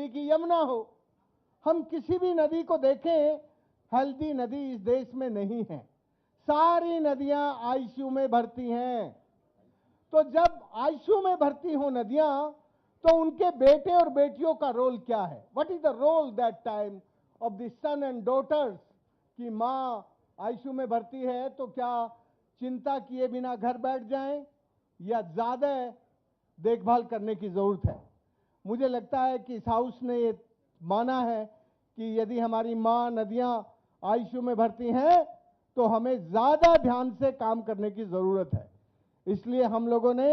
दिल्ली की यमुना हो, हम किसी भी नदी को देखें, हेल्दी नदी इस देश में नहीं है। सारी नदियां आईसीयू में भर्ती हैं। तो जब आईसीयू में भर्ती हो नदियां, तो उनके बेटे और बेटियों का रोल क्या है? What is the role that time of the son and daughters? कि मां आईसीयू में भर्ती है तो क्या चिंता किए बिना घर बैठ जाएं, या ज्यादा देखभाल करने की जरूरत है? मुझे लगता है कि इस हाउस ने ये माना है कि यदि हमारी मां नदियां आईसीयू में भर्ती हैं तो हमें ज्यादा ध्यान से काम करने की जरूरत है। इसलिए हम लोगों ने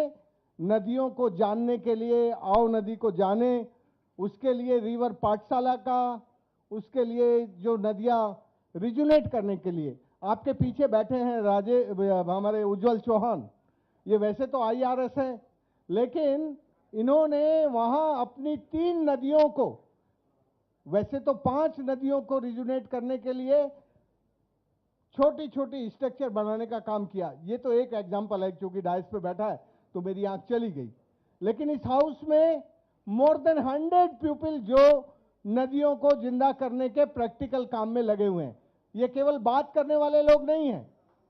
नदियों को जानने के लिए, आओ नदी को जाने, उसके लिए रिवर पाठशाला का, उसके लिए जो नदियां रिजुनेट करने के लिए, आपके पीछे बैठे हैं हमारे उज्जवल चौहान, ये वैसे तो आईआरएस है, लेकिन इन्होंने वहां अपनी 3 नदियों को, वैसे तो 5 नदियों को रिजुनेट करने के लिए छोटी छोटी स्ट्रक्चर बनाने का काम किया। ये तो एक एग्जांपल है, क्योंकि डायस पे बैठा है तो मेरी आंख चली गई। लेकिन इस हाउस में मोर देन 100 पीपल जो नदियों को जिंदा करने के प्रैक्टिकल काम में लगे हुए हैं। ये केवल बात करने वाले लोग नहीं हैं,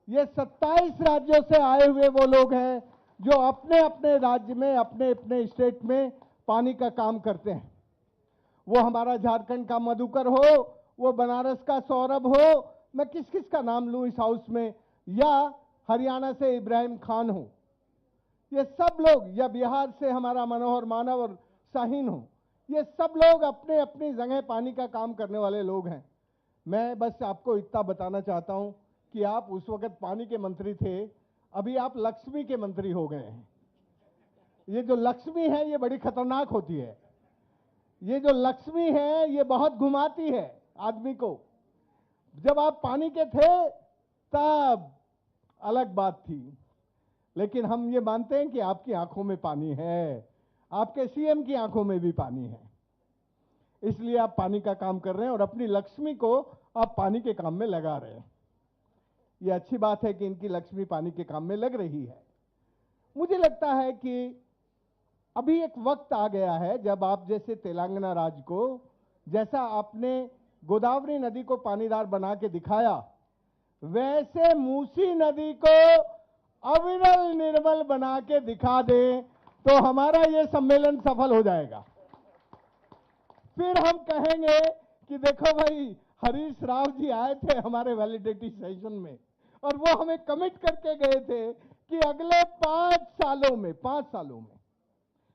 ये 27 राज्यों से आए हुए वो लोग हैं जो अपने अपने राज्य में, अपने अपने स्टेट में पानी का काम करते हैं। वो हमारा झारखंड का मधुकर हो, वो बनारस का सौरभ हो, मैं किस किस का नाम लूं इस हाउस में, या हरियाणा से इब्राहिम खान हो, ये सब लोग, या बिहार से हमारा मनोहर मानव और शाहीन हो, ये सब लोग अपने अपनी जगह पानी का काम करने वाले लोग हैं। मैं बस आपको इतना बताना चाहता हूं कि आप उस वक्त पानी के मंत्री थे, अभी आप लक्ष्मी के मंत्री हो गए हैं। ये जो लक्ष्मी है ये बड़ी खतरनाक होती है। ये जो लक्ष्मी है ये बहुत घुमाती है आदमी को। जब आप पानी के थे तब अलग बात थी, लेकिन हम ये मानते हैं कि आपकी आंखों में पानी है, आपके सीएम की आंखों में भी पानी है, इसलिए आप पानी का काम कर रहे हैं और अपनी लक्ष्मी को आप पानी के काम में लगा रहे हैं। ये अच्छी बात है कि इनकी लक्ष्मी पानी के काम में लग रही है। मुझे लगता है कि अभी एक वक्त आ गया है जब आप जैसे तेलंगाना राज्य को, जैसा आपने गोदावरी नदी को पानीदार बना के दिखाया, वैसे मूसी नदी को अविरल निर्मल बना के दिखा दें तो हमारा ये सम्मेलन सफल हो जाएगा। फिर हम कहेंगे कि देखो भाई, हरीश राव जी आए थे हमारे वैलिडिटी सेशन में और वो हमें कमिट करके गए थे कि अगले 5 सालों में,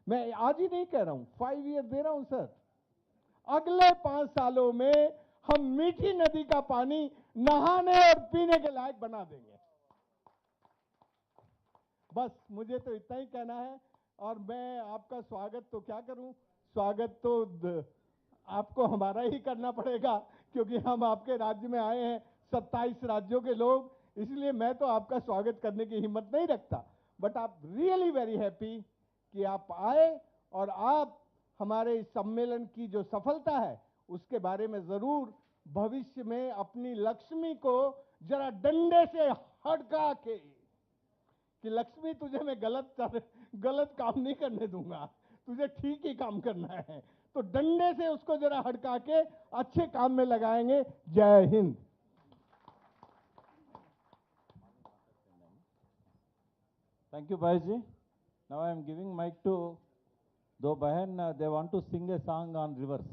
मैं आज ही नहीं कह रहा हूं, 5 ईयर दे रहा हूं सर, अगले 5 सालों में हम मीठी नदी का पानी नहाने और पीने के लायक बना देंगे। बस मुझे तो इतना ही कहना है, और मैं आपका स्वागत तो क्या करूं, स्वागत तो आपको हमारा ही करना पड़ेगा, क्योंकि हम आपके राज्य में आए हैं, 27 राज्यों के लोग, इसलिए मैं तो आपका स्वागत करने की हिम्मत नहीं रखता। बट आप रियली वेरी हैप्पी कि आप आए और आप हमारे इस सम्मेलन की जो सफलता है उसके बारे में जरूर भविष्य में अपनी लक्ष्मी को जरा डंडे से हड़का के, कि लक्ष्मी तुझे मैं गलत काम नहीं करने दूंगा, तुझे ठीक ही काम करना है, तो डंडे से उसको जरा हड़का के अच्छे काम में लगाएंगे। जय Hind. Thank you, Bhaiji. Now I am giving mic to do Bahan. They want to sing a song on rivers.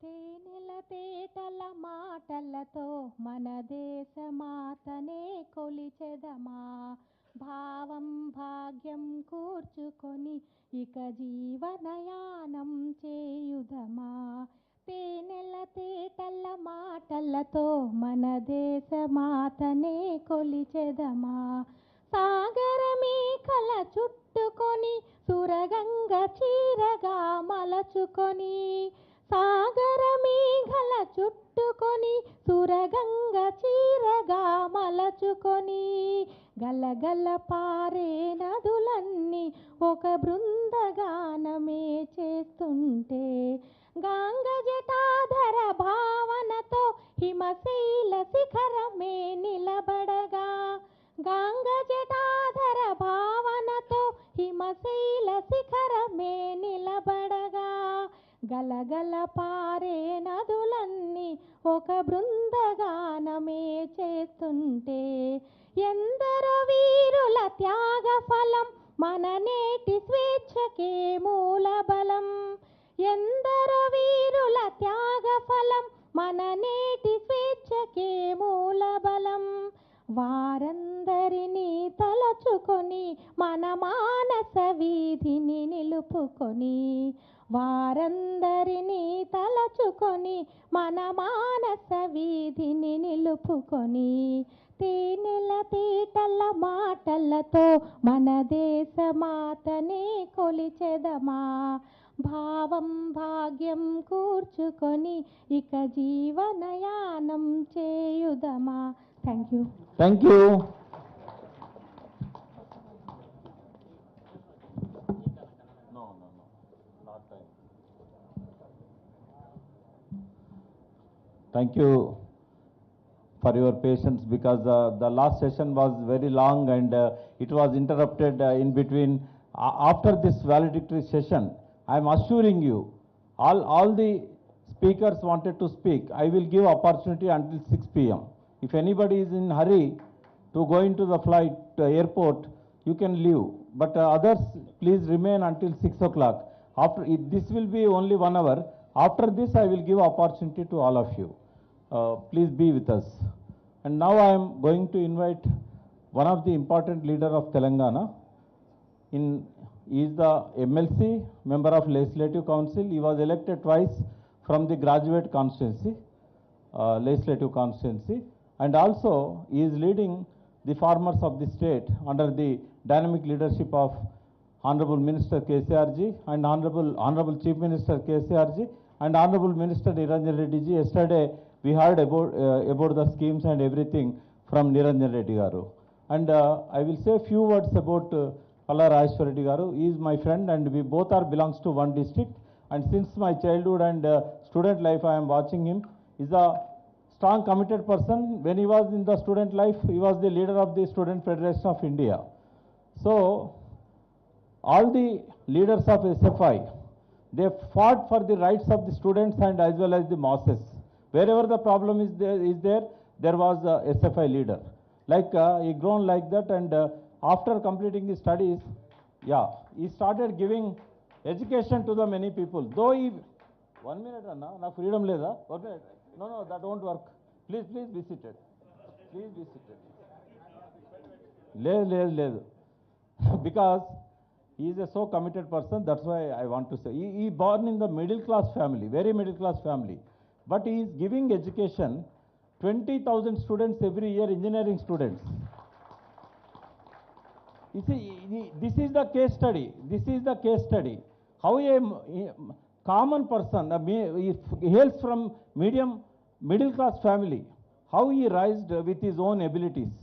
తేనెల తేటల మాటలతో మన దేశమాతనే కొలిచెదమా, భావం భాగ్యం కూర్చుకొని ఇక జీవనయానం చేయుదమా. తేనెల తేటల మాటలతో మన దేశమాతనే కొలిచెదమా, సాగర మేఖల చుట్టుకొని సురగంగ చీరగా మలచుకొని, సాగర మేఘల చుట్టుకొని సురగంగ చీరగా మలచుకొని, గలగల పారే నదులన్నీ ఒక బృందగానమే చేస్తుంటే, గాంగ జటాధర భావనతో హిమశైల శిఖరమే నిలబడగా, గలగల పారే నదులన్నీ ఒక బృందగానమే చేస్తుంటే, ఎందరో వీరుల త్యాగ ఫలం మన నేటి స్వేచ్ఛకే మూల బలం. ఎందరో వీరుల త్యాగ ఫలం మన నేటి స్వేచ్ఛకే మూల బలం. వారందరినీ తలచుకొని మన మానస వీధిని నిలుపుకొని, వారందరినీ తలచుకొని మన మానస వీధిని నిలుపుకొని, తేనెల తేటల మాటలతో మన దేశ మాతనే కొలిచెదమా. భావం భాగ్యం కూర్చుకొని ఇక జీవనయానం చేయుదమా. Thank you. Thank you. No, not time. Thank you for your patience, because the last session was very long and it was interrupted in between. After this valedictory session, I am assuring you, all the speakers wanted to speak. I will give opportunity until 6 p.m. If anybody is in hurry to go into the flight airport, you can leave. But others, please remain until 6 o'clock. This will be only 1 hour. After this, I will give opportunity to all of you. Please be with us. And now I am going to invite one of the important leader of Telangana. He is the MLC, member of Legislative Council. He was elected twice from the graduate constituency, legislative constituency. And also, he is leading the farmers of the state under the dynamic leadership of Honorable Minister KCRG and Honorable Chief Minister KCRG and Honorable Minister Niranjan Reddy ji. Yesterday, we heard about the schemes and everything from Niranjan Reddy garu. And I will say a few words about Palla Rajeshwar Reddy garu. He is my friend and we both are belongs to one district. And since my childhood and student life, I am watching him. He is a strong committed person. When he was in the student life, he was the leader of the Student Federation of India. So, all the leaders of SFI, they fought for the rights of the students and as well as the masses. Wherever the problem is there was a SFI leader. Like he grown like that, and after completing his studies, he started giving education to the many people. Though he, 1 minute Anna, na freedom leda, 1 minute. No, that won't work. Please be seated. Please be seated. లేదు. Because he is a so committed person, that's why I want to say. He born in the middle class family, very middle class family. But he is giving education, 20,000 students every year, engineering students. You see, this is the case study. This is the case study. How a common person, he hails from middle class family, how he rised with his own abilities.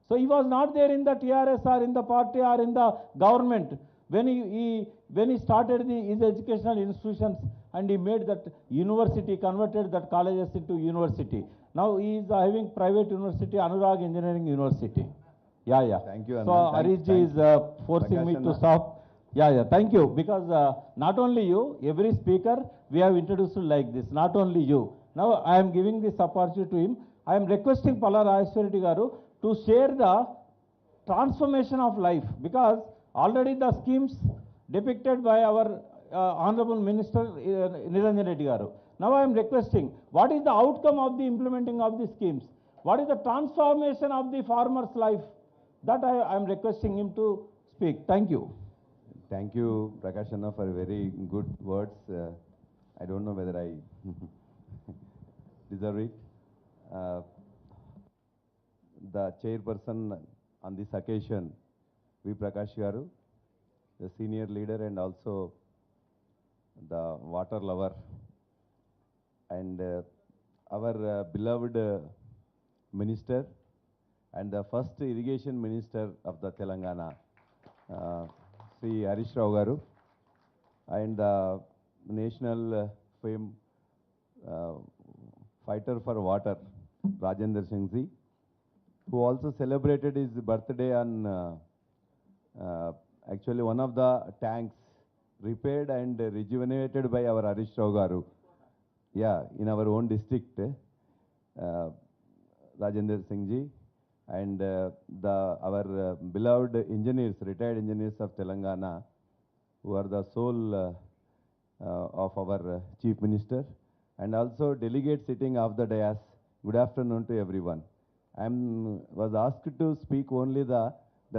So he was not there in the TRS or in the party or in the government when he started his educational institutions, and he made that university, converted that colleges into university. Now he is having private university, Anurag Engineering University. Yeah. Thank you, So Anand. Harish ji is forcing me to stop. Yeah, thank you. Because not only you, every speaker we have introduced like this, not only you. Now I am giving this opportunity to him. I am requesting Palla Rajeshwar Reddy garu to share the transformation of life, because already the schemes depicted by our Honorable Minister Niranjan Reddy garu. Now I am requesting, what is the outcome of the implementing of the schemes? What is the transformation of the farmer's life? That I am requesting him to speak. Thank you. Thank you, Prakash Anna, for very good words. I don't know whether I deserve it. The chairperson on this occasion, V. Prakash Garu, the senior leader and also the water lover, and our beloved minister and the first irrigation minister of the Telangana, Sri Harish Rao Garu, and the national fame fighter for water, Rajendra Singh ji, who also celebrated his birthday on actually one of the tanks repaired and rejuvenated by our Harish Rao garu. Yeah, in our own district, Rajendra Singh ji, and our beloved engineers, retired engineers of Telangana, who are the soul of our Chief Minister, and also delegates sitting off the dais. Good afternoon to everyone. I was asked to speak only the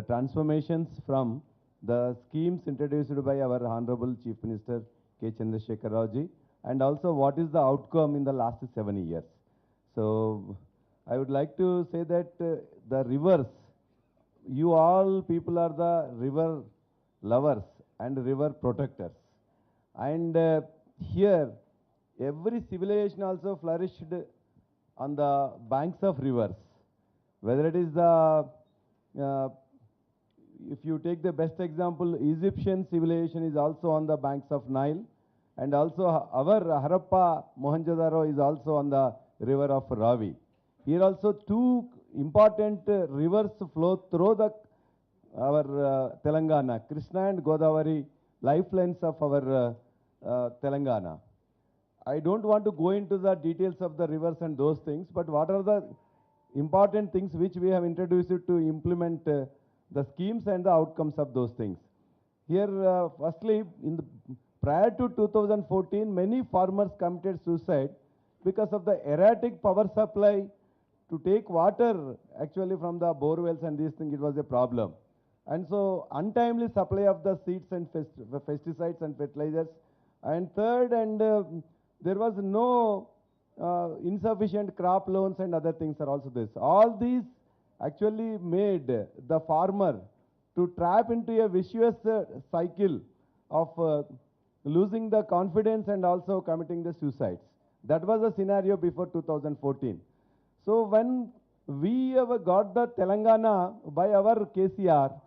transformations from the schemes introduced by our Honorable Chief Minister K. Chandrasekhar Rao ji, and also what is the outcome in the last 7 years. So I would like to say that the rivers, you all people are the river lovers and river protectors. And here, every civilization also flourished on the banks of rivers. Whether it is the, if you take the best example, Egyptian civilization is also on the banks of Nile. And also our Harappa Mohenjo-daro is also on the river of Ravi. Here also two important rivers flow through our Telangana, Krishna and Godavari, lifelines of our Telangana. I don't want to go into the details of the rivers and those things, but what are the important things which we have introduced to implement the schemes and the outcomes of those things. Here, firstly, prior to 2014, many farmers committed suicide because of the erratic power supply to take water actually from the bore wells and these things. It was a problem. And so untimely supply of the seeds and pesticides and fertilizers. And third, there was no insufficient crop loans and other things are also this. All these actually made the farmer to trap into a vicious cycle of losing the confidence and also committing the suicides. That was the scenario before 2014. So when we have got the Telangana by our KCR,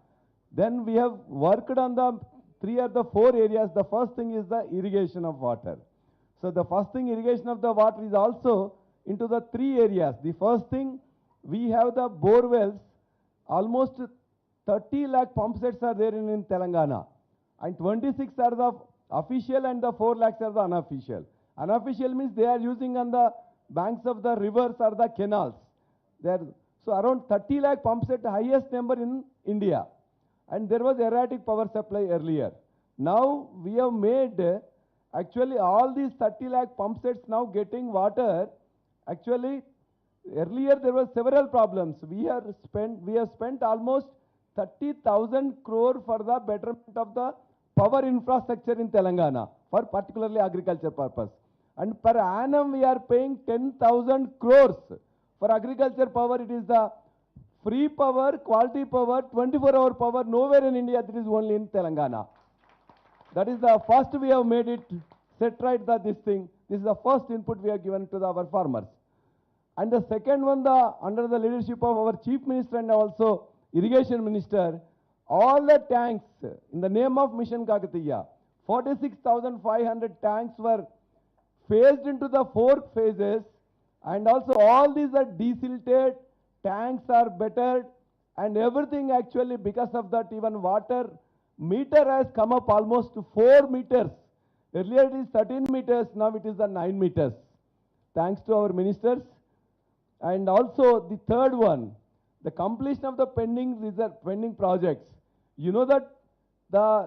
then we have worked on the 3 or the 4 areas. The first thing is the irrigation of water. So the first thing, irrigation of the water, is also into the 3 areas. The first thing, we have the bore wells, almost 30 lakh pump sets are there in Telangana. And 26 are the official and the 4 lakhs are the unofficial. Unofficial means they are using on the banks of the rivers or the canals. So around 30 lakh pump set, highest number in India. And there was erratic power supply earlier. Now we have made actually all these 30 lakh pump sets now getting water. Actually, earlier there were several problems. We have spent almost 30,000 crore for the betterment of the power infrastructure in Telangana for particularly agriculture purpose. And per annum we are paying 10,000 crores for agriculture power. It is the free power, quality power, 24-hour power. Nowhere in India, it is only in Telangana. That is the first we have made it, set right this thing. This is the first input we have given to our farmers. And the second one, under the leadership of our Chief Minister and also Irrigation Minister, all the tanks in the name of Mission Kakatiya, 46,500 tanks were phased into the 4 phases, and also all these are desilted, tanks are bettered, and everything actually because of that even water meter has come up almost to 4 meters. Earlier it is 13 meters, now it is the 9 meters. Thanks to our ministers. And also the third one, the completion of the pending projects. You know that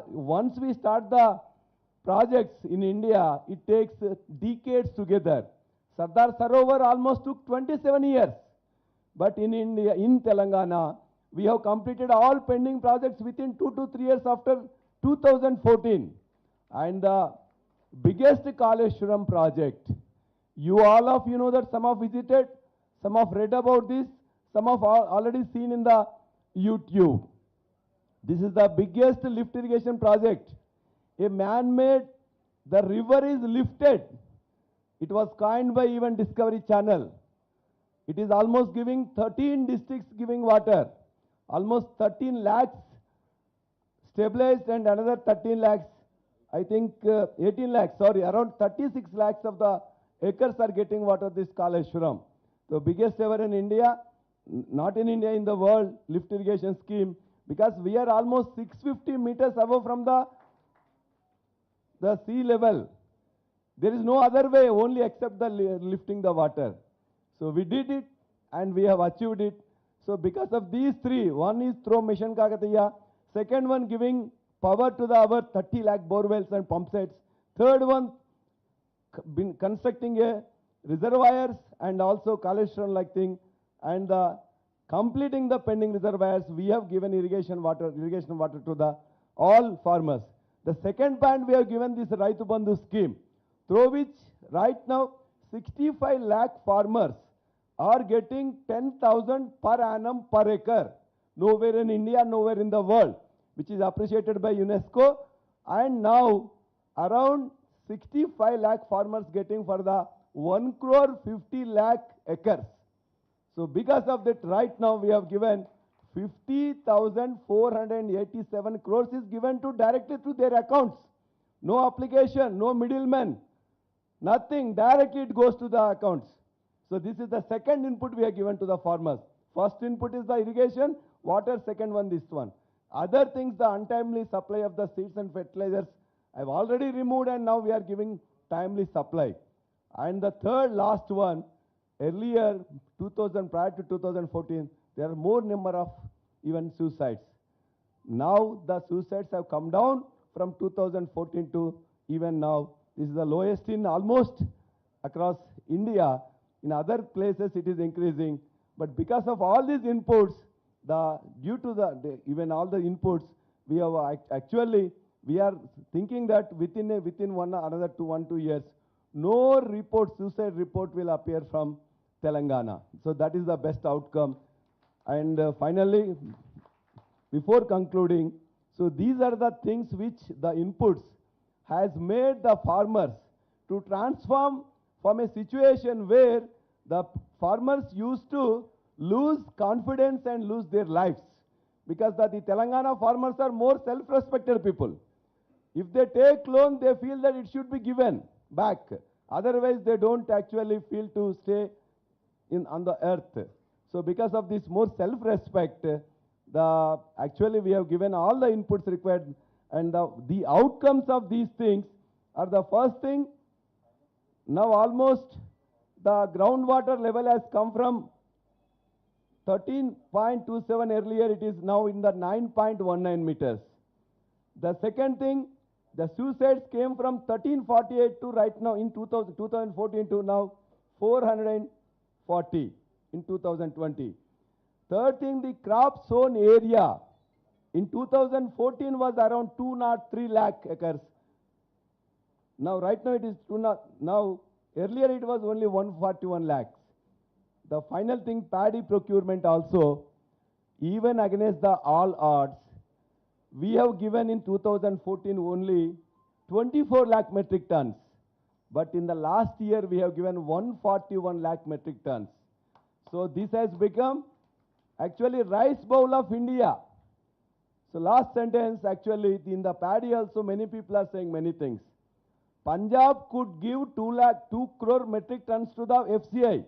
once we start the projects in India, it takes decades together. Sardar Sarovar almost took 27 years. But in India, in Telangana, we have completed all pending projects within 2 to 3 years after 2014. And the biggest Kaleshwaram project, all of you know that some have visited, some have read about this, some have already seen in the YouTube. This is the biggest lift irrigation project. A man-made, the river is lifted. It was coined by even Discovery Channel. It is almost giving 13 districts giving water. Almost 13 lakhs stabilized and another 13 lakhs, I think 18 lakhs, sorry, around 36 lakhs of the acres are getting water this Kaleshwaram. The biggest ever in India, not in India, in the world, lift irrigation scheme, because we are almost 650 meters above from the the sea level. There is no other way only except the lifting the water. So we did it and we have achieved it. So because of these three, one is through Mission Kakatiya, second one giving power to our 30 lakh borewells and pump sets, third one been constructing a reservoirs and also cholesterol like thing, and completing the pending reservoirs, we have given irrigation water to the all farmers. The second point, we have given this Raitu Bandhu scheme, through which right now 65 lakh farmers are getting 10,000 per annum per acre. Nowhere in India, nowhere in the world, which is appreciated by UNESCO. And now around 65 lakh farmers getting for the 1 crore 50 lakh acres. So because of that, right now we have given 50,487 crores is given to directly to their accounts. No application, no middleman, nothing. Directly it goes to the accounts. So this is the second input we have given to the farmers. First input is the irrigation, water, second one this one. Other things, the untimely supply of the seeds and fertilizers, I've already removed and now we are giving timely supply. And the third last one, earlier 2000 prior to 2014, there are more number of even suicides. Now the suicides have come down from 2014 to even now. This is the lowest in almost across India. In other places it is increasing. But because of all these inputs, due to even all the inputs, we have actually, we are thinking that within another 2 years, no report, suicide report will appear from Telangana. So that is the best outcome. And finally, before concluding, so these are the things which the inputs has made the farmers to transform from a situation where the farmers used to lose confidence and lose their lives. Because the Telangana farmers are more self-respected people. If they take loan, they feel that it should be given back. Otherwise, they don't actually feel to stay on the earth. So because of this more self-respect, actually we have given all the inputs required, and the outcomes of these things are the first thing. Now almost the groundwater level has come from 13.27 earlier, it is now in the 9.19 meters. The second thing, the suicides came from 1348 to right now in 2014 to now 440 in 2020. Third thing, the crop sown area in 2014 was around 203 lakh acres. Now right now it is now earlier it was only 141 lakhs. The final thing, paddy procurement also, even against the all odds, we have given in 2014 only 24 lakh metric tons. But in the last year, we have given 141 lakh metric tons. So this has become actually rice bowl of India. So last sentence, actually, in the paddy also, many people are saying many things. Punjab could give 2 crore metric tons to the FCI.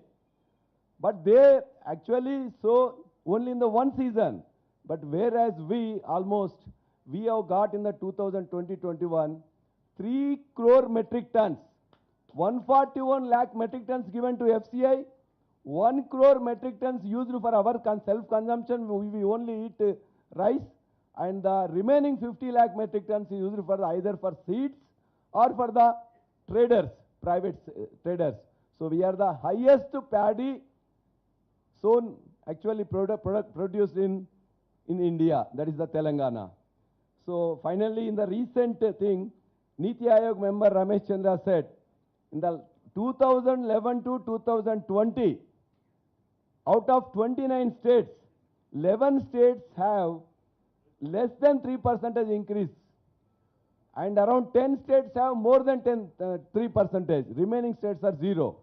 But they actually sow only in the one season. But whereas we have got in the 2020-21, 3 crore metric tons, 141 lakh metric tons given to FCI, 1 crore metric tons used for our self-consumption, we only eat rice, and the remaining 50 lakh metric tons is used for either for seeds or for the traders, private traders. So we are the highest paddy sown, actually produced in India, that is the Telangana. So finally, in the recent thing, Niti Aayog member Ramesh Chandra said, in the 2011 to 2020, out of 29 states, 11 states have less than 3% increase, and around 10 states have more than 3%. Remaining states are zero.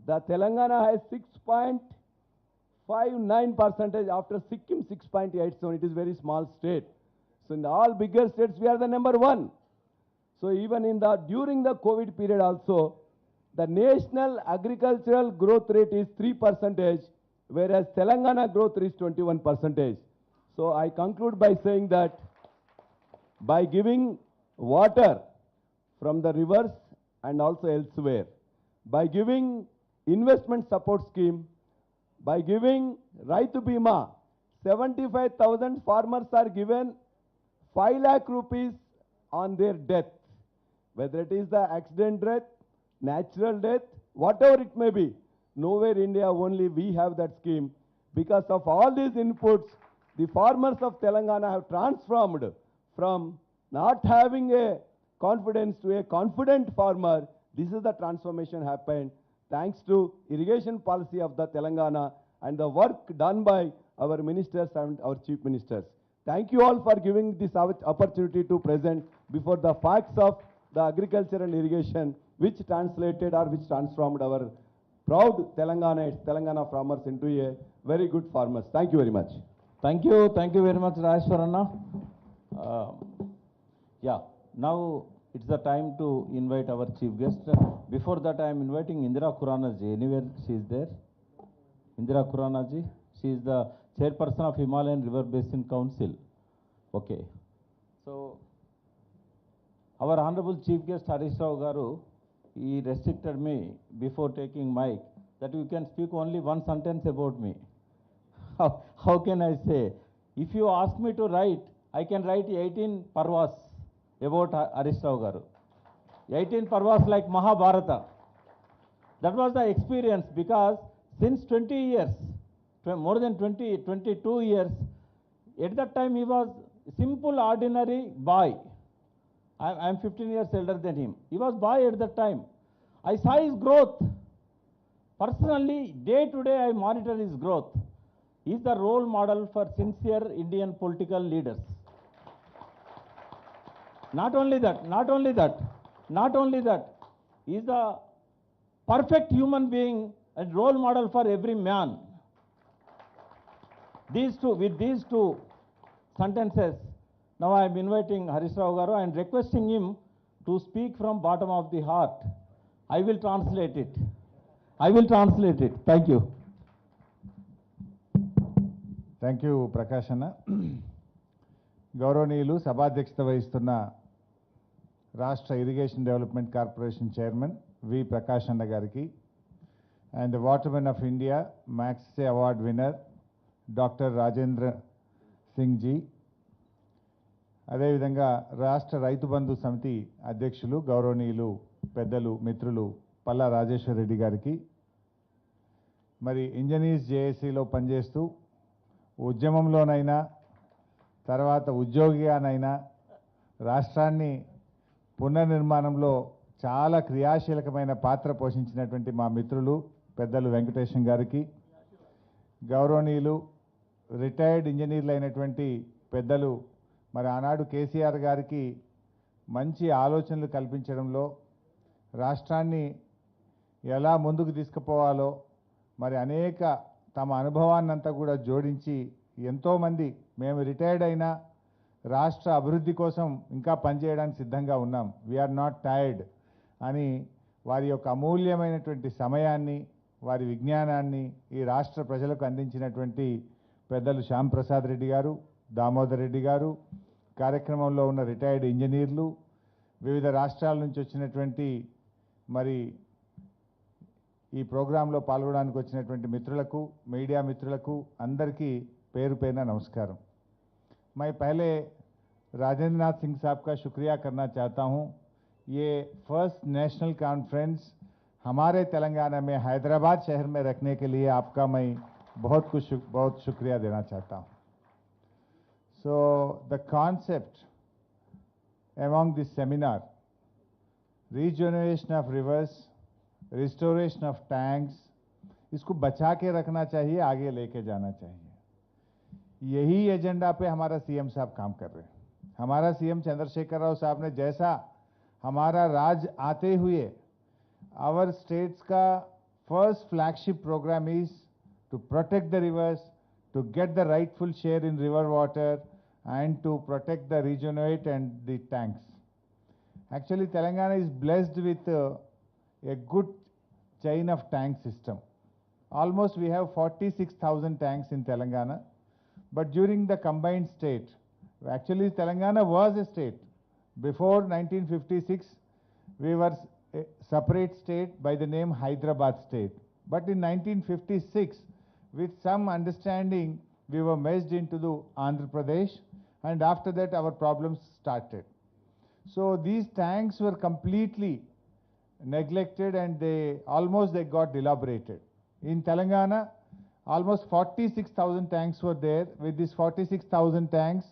The Telangana has 6.59% after Sikkim 6.87. It is very small state. So in the all bigger states, we are the number one. So even during the COVID period also, the national agricultural growth rate is 3%, whereas Telangana growth is 21%. So I conclude by saying that by giving water from the rivers and also elsewhere. By giving investment support scheme, by giving Raitu Bima, 75,000 farmers are given 5 lakh rupees on their death. Whether it is the accident death, natural death, whatever it may be. Nowhere India only we have that scheme. Because of all these inputs, the farmers of Telangana have transformed from not having a confidence to a confident farmer. This is the transformation happened thanks to irrigation policy of the Telangana and the work done by our ministers and our chief ministers. Thank you all for giving this opportunity to present before the facts of the agriculture and irrigation, which translated or which transformed our proud Telangana farmers into a very good farmers. Thank you very much. Thank you very much, Rajeshwaranna. Yeah, now it's the time to invite our chief guest. Before that, I am inviting Indira Khurana ji. Anywhere she is there? Indira Khurana ji. She is the chairperson of Himalayan River Basin Council. Okay. So, our honorable chief guest Harish Rao garu, he restricted me before taking mic that you can speak only one sentence about me. How can I say? If you ask me to write, I can write 18 parvas about Harish Rao garu. 18 parvas like Mahabharata. That was the experience because since 20 years, more than 22 years, at that time he was simple, ordinary boy. I am 15 years elder than him. He was boy at that time. I saw his growth. Personally, day to day, I monitor his growth. He is the role model for sincere Indian political leaders. Not only that, he is the perfect human being and role model for every man. With these two sentences, now I am inviting Harish Rao garu and requesting him to speak from bottom of the heart. I will translate it. Thank you. Thank you, Prakash Anna. గౌరవనీయులు సభాధ్యక్షత వహిస్తున్న రాష్ట్ర irrigation development corporation chairman V Prakash అన్న గారికి and waterman of India Magsaysay award winner doctor Rajendra Singh ji, అదేవిధంగా రాష్ట్ర రైతు బంధు సమితి అధ్యక్షులు గౌరవనీయులు పెద్దలు మిత్రులు పల్లా రాజేశ్వర్ రెడ్డి గారికి, మరి ఇంజనీర్స్ జేఏసీలో పనిచేస్తూ ఉద్యమంలోనైనా తర్వాత ఉద్యోగిగానైనా రాష్ట్రాన్ని పునర్నిర్మాణంలో చాలా క్రియాశీలకమైన పాత్ర పోషించినటువంటి మా మిత్రులు పెద్దలు వెంకటేశం గారికి, గౌరవనీయులు రిటైర్డ్ ఇంజనీర్లు అయినటువంటి పెద్దలు మరి ఆనాడు కేసీఆర్ గారికి మంచి ఆలోచనలు కల్పించడంలో రాష్ట్రాన్ని ఎలా ముందుకు తీసుకుపోవాలో మరి అనేక తమ అనుభవాన్నంతా కూడా జోడించి ఎంతోమంది మేము రిటైర్డ్ అయినా రాష్ట్ర అభివృద్ధి కోసం ఇంకా పనిచేయడానికి సిద్ధంగా ఉన్నాం, వీఆర్ నాట్ టైర్డ్ అని వారి యొక్క అమూల్యమైనటువంటి సమయాన్ని వారి విజ్ఞానాన్ని ఈ రాష్ట్ర ప్రజలకు అందించినటువంటి పెద్దలు శ్యామ్ ప్రసాద్ రెడ్డి గారు, దామోదర్ రెడ్డి గారు, కార్యక్రమంలో ఉన్న రిటైర్డ్ ఇంజనీర్లు, వివిధ రాష్ట్రాల నుంచి వచ్చినటువంటి మరి ఈ ప్రోగ్రాంలో పాల్గొనడానికి వచ్చినటువంటి మిత్రులకు, మీడియా మిత్రులకు అందరికీ పేరు పేరున నమస్కారం. मैं पहले राजेंद्र नाथ सिंह साहब का शुक्रिया करना चाहता हूं. ये फर्स्ट नेशनल कॉन्फ्रेंस हमारे तेलंगाना में हैदराबाद शहर में रखने के लिए आपका मैं बहुत शुक्रिया देना चाहता हूं. So the concept among this seminar, regeneration of rivers, restoration of tanks, इसको बचा के रखना चाहिए, आगे लेके जाना चाहिए. यही एजेंडा पे हमारा सीएम साहब काम कर रहे हैं. हमारा सीएम चंद्रशेखर राव साहब ने जैसा हमारा राज आते हुए आवर स्टेट्स का first flagship programme is to protect the rivers, to get the rightful share in river water and to protect the regenerate and the tanks. Actually, Telangana is blessed with a good chain of tank system. Almost we have 46,000 tanks in Telangana. But during the combined state, actually Telangana was a state. Before 1956, we were a separate state by the name Hyderabad state. But in 1956, with some understanding, we were merged into the Andhra Pradesh, and after that our problems started. So these tanks were completely neglected and they got elaborated. In Telangana, almost 46,000 tanks were there. With these 46,000 tanks,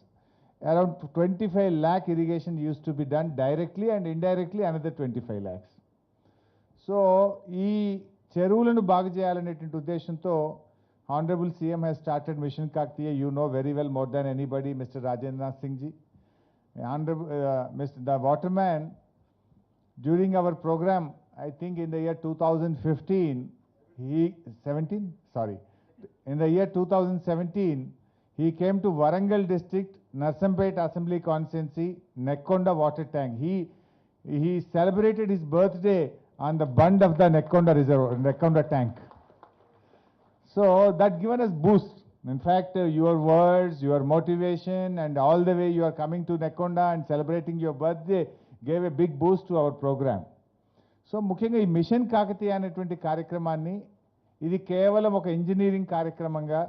around 25 lakh irrigation used to be done directly, and indirectly another 25 lakhs. So, ఈ చెరువులను బాగు చేయాలనేటువంటి ఉద్దేశంతో Honorable CM has started Mission Kakatiya. You know very well, more than anybody, Mr. Rajendra Singh ji. The waterman, during our program, I think in the year 2015, in the year 2017, he came to Warangal district, Narsampet Assembly Constituency, Nekkonda water tank. He celebrated his birthday on the bund of the Nekkonda tank. So that given us boost. In fact, your words, your motivation, and all the way you are coming to Nekkonda and celebrating your birthday gave a big boost to our program. So ముఖ్యంగా ఈ machine Kakatiya అనేటువంటి కార్యక్రమాన్ని ఇది కేవలం ఒక engineering కార్యక్రమంగా